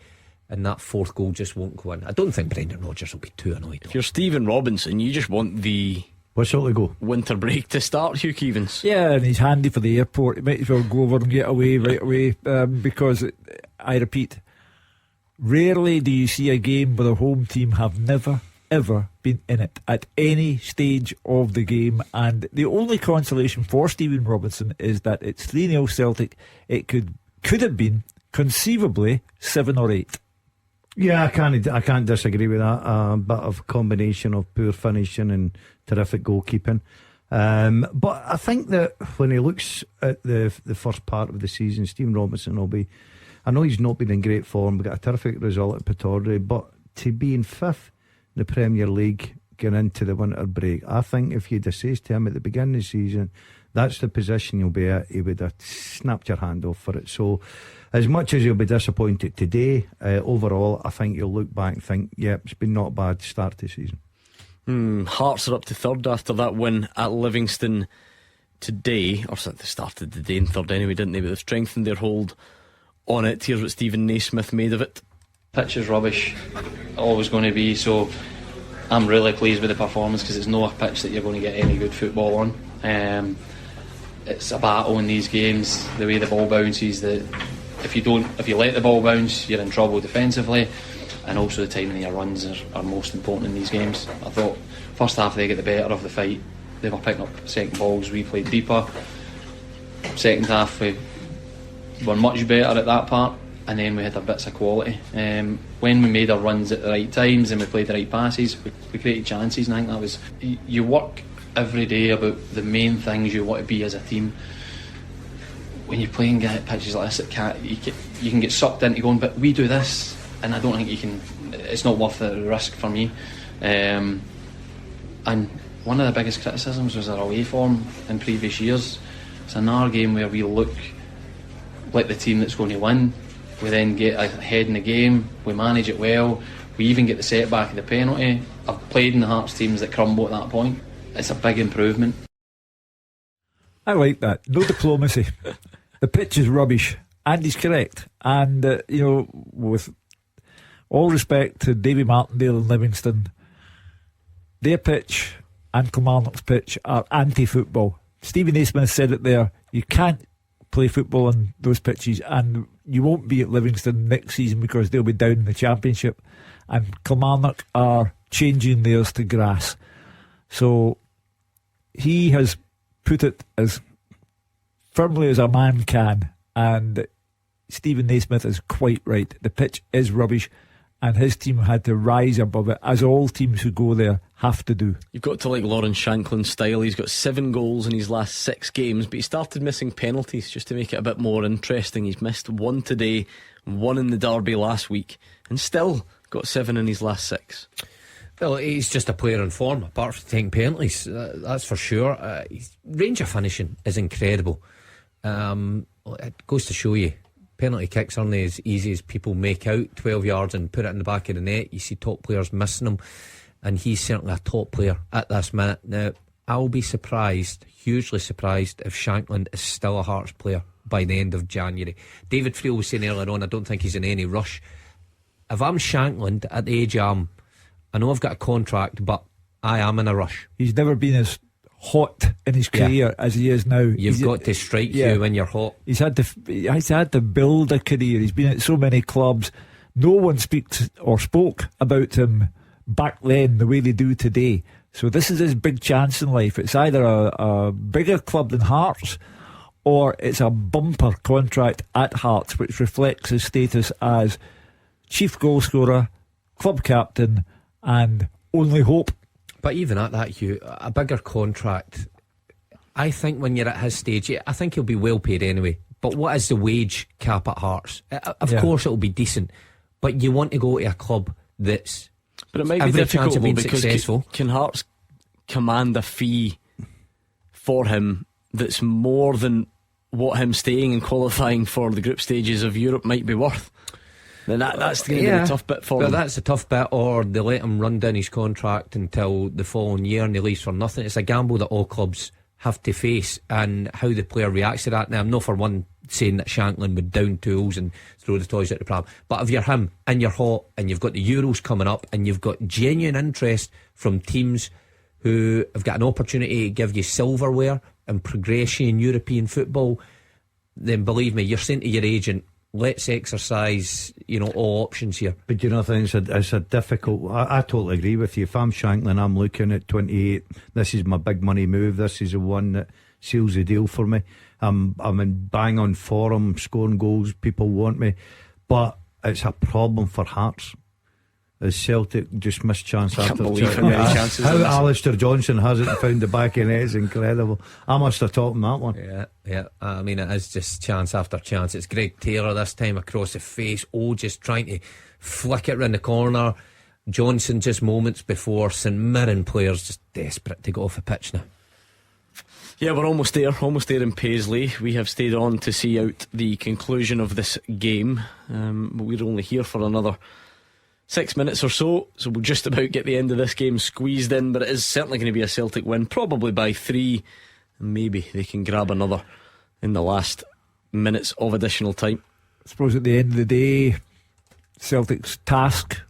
and that fourth goal just won't go in. I don't think Brendan Rodgers will be too annoyed. If you're Stephen Robinson, you just want the whistle to go, winter break to start, Hugh Keevins. Yeah, and he's handy for the airport. He might as well go over and get away right away, because I repeat, rarely do you see a game where the home team have never ever been in it at any stage of the game, and the only consolation for Stephen Robinson is that it's 3-0 Celtic. It could have been conceivably 7 or 8. Yeah, I can't disagree with that. A bit of combination of poor finishing and terrific goalkeeping. But I think that when he looks at the first part of the season, Stephen Robinson will be, I know he's not been in great form, we got a terrific result at Pittodrie, but to be in 5th in the Premier League going into the winter break, I think if you'd have said to him at the beginning of the season that's the position you'll be at, he would have snapped your hand off for it. So as much as you'll be disappointed today, overall I think you'll look back and think, yeah, it's been not a bad start to the season. Hearts are up to 3rd after that win at Livingston today, or they started the day in 3rd anyway, didn't they? But they've strengthened their hold on it. Here's what Stephen Naismith made of it. Pitch is rubbish, always going to be, so I'm really pleased with the performance because it's not a pitch that you're going to get any good football on. It's a battle in these games, the way the ball bounces, that if you let the ball bounce you're in trouble defensively, and also the timing of your runs are most important in these games. I thought first half they get the better of the fight, they were picking up second balls, we played deeper. Second half we were much better at that part, and then we had our bits of quality. When we made our runs at the right times and we played the right passes, we created chances, and I think that was, you work every day about the main things you want to be as a team. When you're playing pitches like this, you can get sucked into going, but we do this, and I don't think you can, it's not worth the risk for me. And one of the biggest criticisms was our away form in previous years. It's another game where we look like the team that's going to win. We then get ahead in the game, we manage it well, we even get the setback of the penalty. I've played in the Hearts teams that crumble at that point. It's a big improvement. I like that. No diplomacy. The pitch is rubbish, and he's correct. And with all respect to Davy Martindale and Livingston, their pitch and Kilmarnock's pitch are anti-football. Stephen Naismith said it there. You can't play football on those pitches, and you won't be at Livingston next season because they'll be down in the Championship, and Kilmarnock are changing theirs to grass. So he has put it as firmly as a man can, and Stephen Naismith is quite right. The pitch is rubbish, and his team had to rise above it, as all teams who go there have to do. You've got to like Lawrence Shanklin's style. He's got 7 goals in his last 6 games, but he started missing penalties just to make it a bit more interesting. He's missed 1 today, 1 in the derby last week, and still got 7 in his last 6. Well, he's just a player in form, apart from taking penalties, that's for sure. His range of finishing is incredible. It goes to show you, penalty kicks aren't as easy as people make out. 12 yards and put it in the back of the net. You see top players missing them, and he's certainly a top player at this minute. Now, I'll be surprised, hugely surprised, if Shankland is still a Hearts player by the end of January. David Friel was saying earlier on, I don't think he's in any rush. If I'm Shankland at the age I know I've got a contract, but I am in a rush. He's never been as hot in his career as he is now. You've got to strike you when you're hot. He's had to build a career. He's been at so many clubs. No one spoke about him back then the way they do today. So this is his big chance in life. It's either a bigger club than Hearts, or it's a bumper contract at Hearts, which reflects his status as chief goal scorer, club captain, and only hope. But even at that, Hugh, a bigger contract, I think when you're at his stage, I think he'll be well paid anyway. But what is the wage cap at Hearts? Of course it'll be decent, but you want to go to a club that's... But it might be difficult though, because can Hearts command a fee for him that's more than what him staying and qualifying for the group stages of Europe might be worth? Then that's going to be the tough bit for him. That's a tough bit, or they let him run down his contract until the following year and he leaves for nothing. It's a gamble that all clubs have to face, and how the player reacts to that. Now, I'm not for one saying that Shankland would down tools and throw the toys out the pram, but if you're him and you're hot and you've got the Euros coming up and you've got genuine interest from teams who have got an opportunity to give you silverware and progression in European football, then believe me, you're saying to your agent, let's exercise, all options here. But I think it's a difficult. I totally agree with you. If I'm Shankland, I'm looking at 28. This is my big money move. This is the one that seals the deal for me. I'm in bang on form, scoring goals. People want me, but it's a problem for Hearts. As Celtic just missed chance after chance. How Alistair Johnson hasn't found the back of the net is incredible. I must have taught him that one. Yeah. I mean, it is just chance after chance. It's Greg Taylor this time across the face. Just trying to flick it round the corner. Johnson just moments before. St Mirren players just desperate to go off the pitch now. Yeah, we're almost there in Paisley. We have stayed on to see out the conclusion of this game. We're only here for another 6 minutes or so we'll just about get the end of this game squeezed in, but it is certainly going to be a Celtic win, probably by 3. Maybe they can grab another in the last minutes of additional time. I suppose at the end of the day, Celtic's task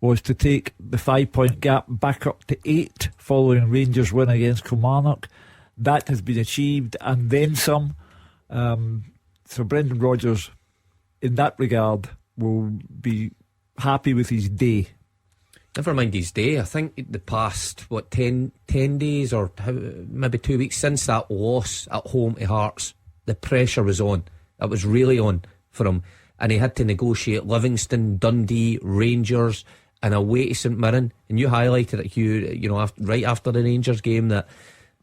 was to take the 5-point gap back up to 8 following Rangers' win against Kilmarnock. That has been achieved and then some. So Brendan Rodgers in that regard will be happy with his day. Never mind his day. I think the past 10 days or maybe 2 weeks since that loss at home to Hearts, the pressure was on. It was really on for him, and he had to negotiate Livingston, Dundee, Rangers, and away to St Mirren. And you highlighted it, Hugh, right after the Rangers game, that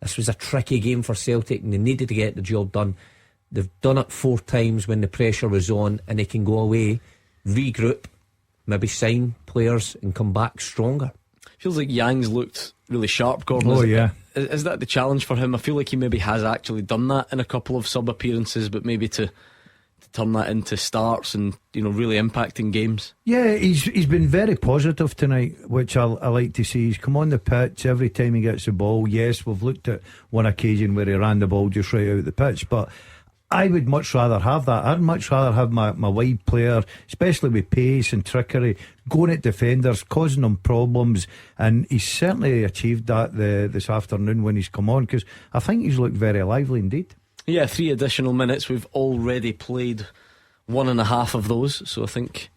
this was a tricky game for Celtic and they needed to get the job done. They've done it 4 times when the pressure was on, and they can go away, regroup, maybe sign players and come back stronger. Feels like Yang's looked really sharp, Gordon. Is that the challenge for him? I feel like he maybe has actually done that in a couple of sub appearances, but maybe to turn that into starts and really impacting games. Yeah, he's been very positive tonight, which I like to see. He's come on the pitch every time he gets the ball. Yes, we've looked at one occasion where he ran the ball just right out the pitch, but I would much rather have that. I'd much rather have my wide player, especially with pace and trickery, going at defenders, causing them problems. And he's certainly achieved that this afternoon when he's come on, because I think he's looked very lively indeed. Yeah, 3 additional minutes. We've already played 1.5 of those, so I think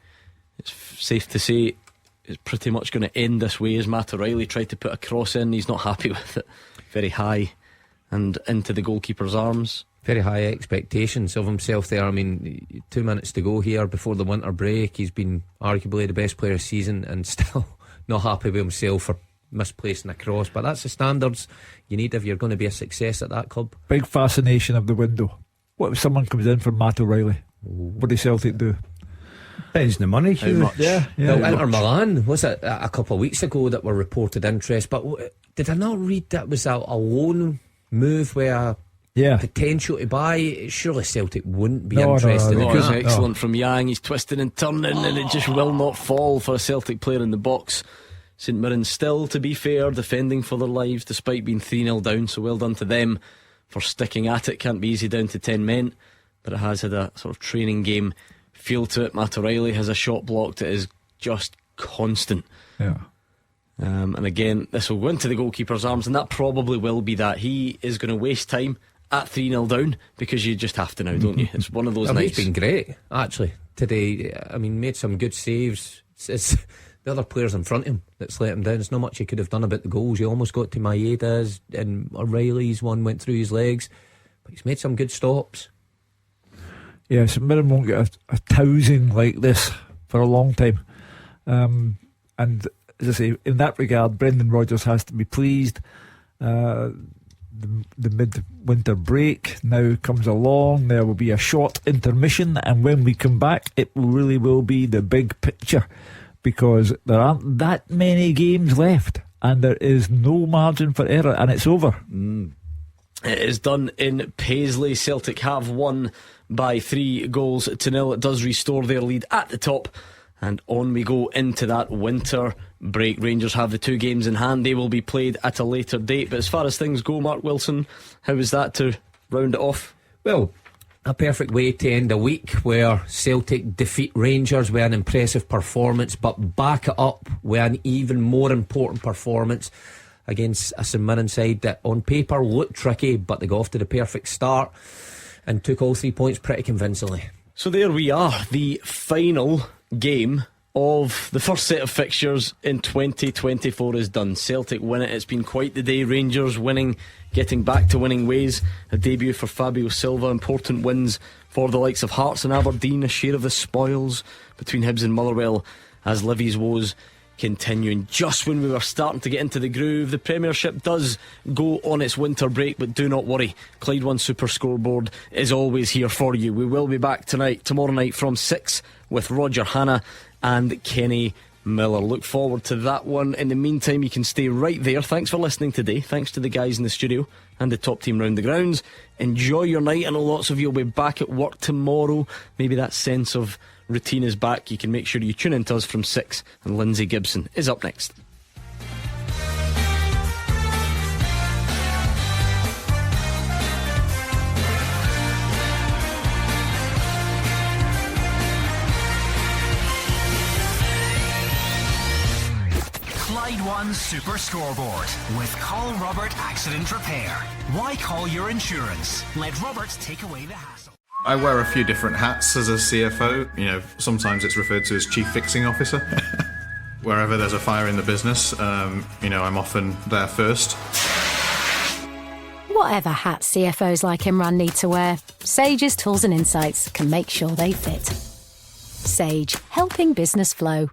it's safe to say it's pretty much going to end this way, as Matt O'Reilly tried to put a cross in. He's not happy with it. Very high and into the goalkeeper's arms. Very high expectations of himself there. I mean, 2 minutes to go here before the winter break. He's been arguably the best player of the season and still not happy with himself for misplacing a cross. But that's the standards you need if you're going to be a success at that club. Big fascination of the window. What if someone comes in from Matt O'Reilly? What do Celtic do? Depends on the money. How much? Yeah. Well, Inter Milan, was it a couple of weeks ago that were reported interest? But did I not read that was a loan move where potential to buy? Surely Celtic wouldn't be interested in because that. Excellent from Yang. He's twisting and turning and it just will not fall for a Celtic player in the box. St Mirren still, to be fair, defending for their lives despite being 3-0 down, so well done to them for sticking at it. Can't be easy down to 10 men, but it has had a sort of training game feel to it. Matt O'Reilly has a shot blocked that is just constant. And again, this will go into the goalkeeper's arms, and that probably will be that. He is going to waste time at 3-0 down because you just have to now, don't you? It's one of those nights. He's been great actually today. I mean, made some good saves. It's the other players in front of him that's let him down. There's not much he could have done about the goals. He almost got to Maeda's, and O'Reilly's one went through his legs, but he's made some good stops. Yeah, St Mirren won't get a tousing like this for a long time. And as I say, in that regard, Brendan Rodgers has to be pleased. the mid-winter break now comes along. There will be a short intermission, and when we come back, it really will be the big picture, because there aren't that many games left, and there is no margin for error, and it's over. It is done in Paisley. Celtic have won by 3-0. It does restore their lead at the top, and on we go into that winter break. Rangers have the 2 games in hand. They will be played at a later date. But as far as things go, Mark Wilson, how was that to round it off? Well, a perfect way to end a week where Celtic defeat Rangers with an impressive performance, but back it up with an even more important performance against a St Mirren side that on paper looked tricky, but they got off to the perfect start and took all 3 points pretty convincingly. So there we are, the final game of the first set of fixtures in 2024 is done. Celtic win it. It's been quite the day. Rangers winning, getting back to winning ways. A debut for Fabio Silva. Important wins for the likes of Hearts and Aberdeen. A share of the spoils between Hibs and Motherwell as Livy's woes continuing. Just when we were starting to get into the groove, the Premiership does go on its winter break, but do not worry, Clyde One Super Scoreboard is always here for you. We will be back tomorrow night from 6 with Roger Hanna and Kenny Miller. Look forward to that one. In the meantime, you can stay right there. Thanks for listening today. Thanks to the guys in the studio and the top team round the grounds. Enjoy your night. I know lots of you will be back at work tomorrow. Maybe that sense of routine is back. You can make sure you tune in to us from 6, and Lindsay Gibson is up next. Clyde One Super Scoreboard with Call Robert Accident Repair. Why call your insurance? Let Robert take away the hassle. I wear a few different hats as a CFO. You know, sometimes it's referred to as Chief Fixing Officer. Wherever there's a fire in the business, I'm often there first. Whatever hat CFOs like Imran need to wear, Sage's tools and insights can make sure they fit. Sage, helping business flow.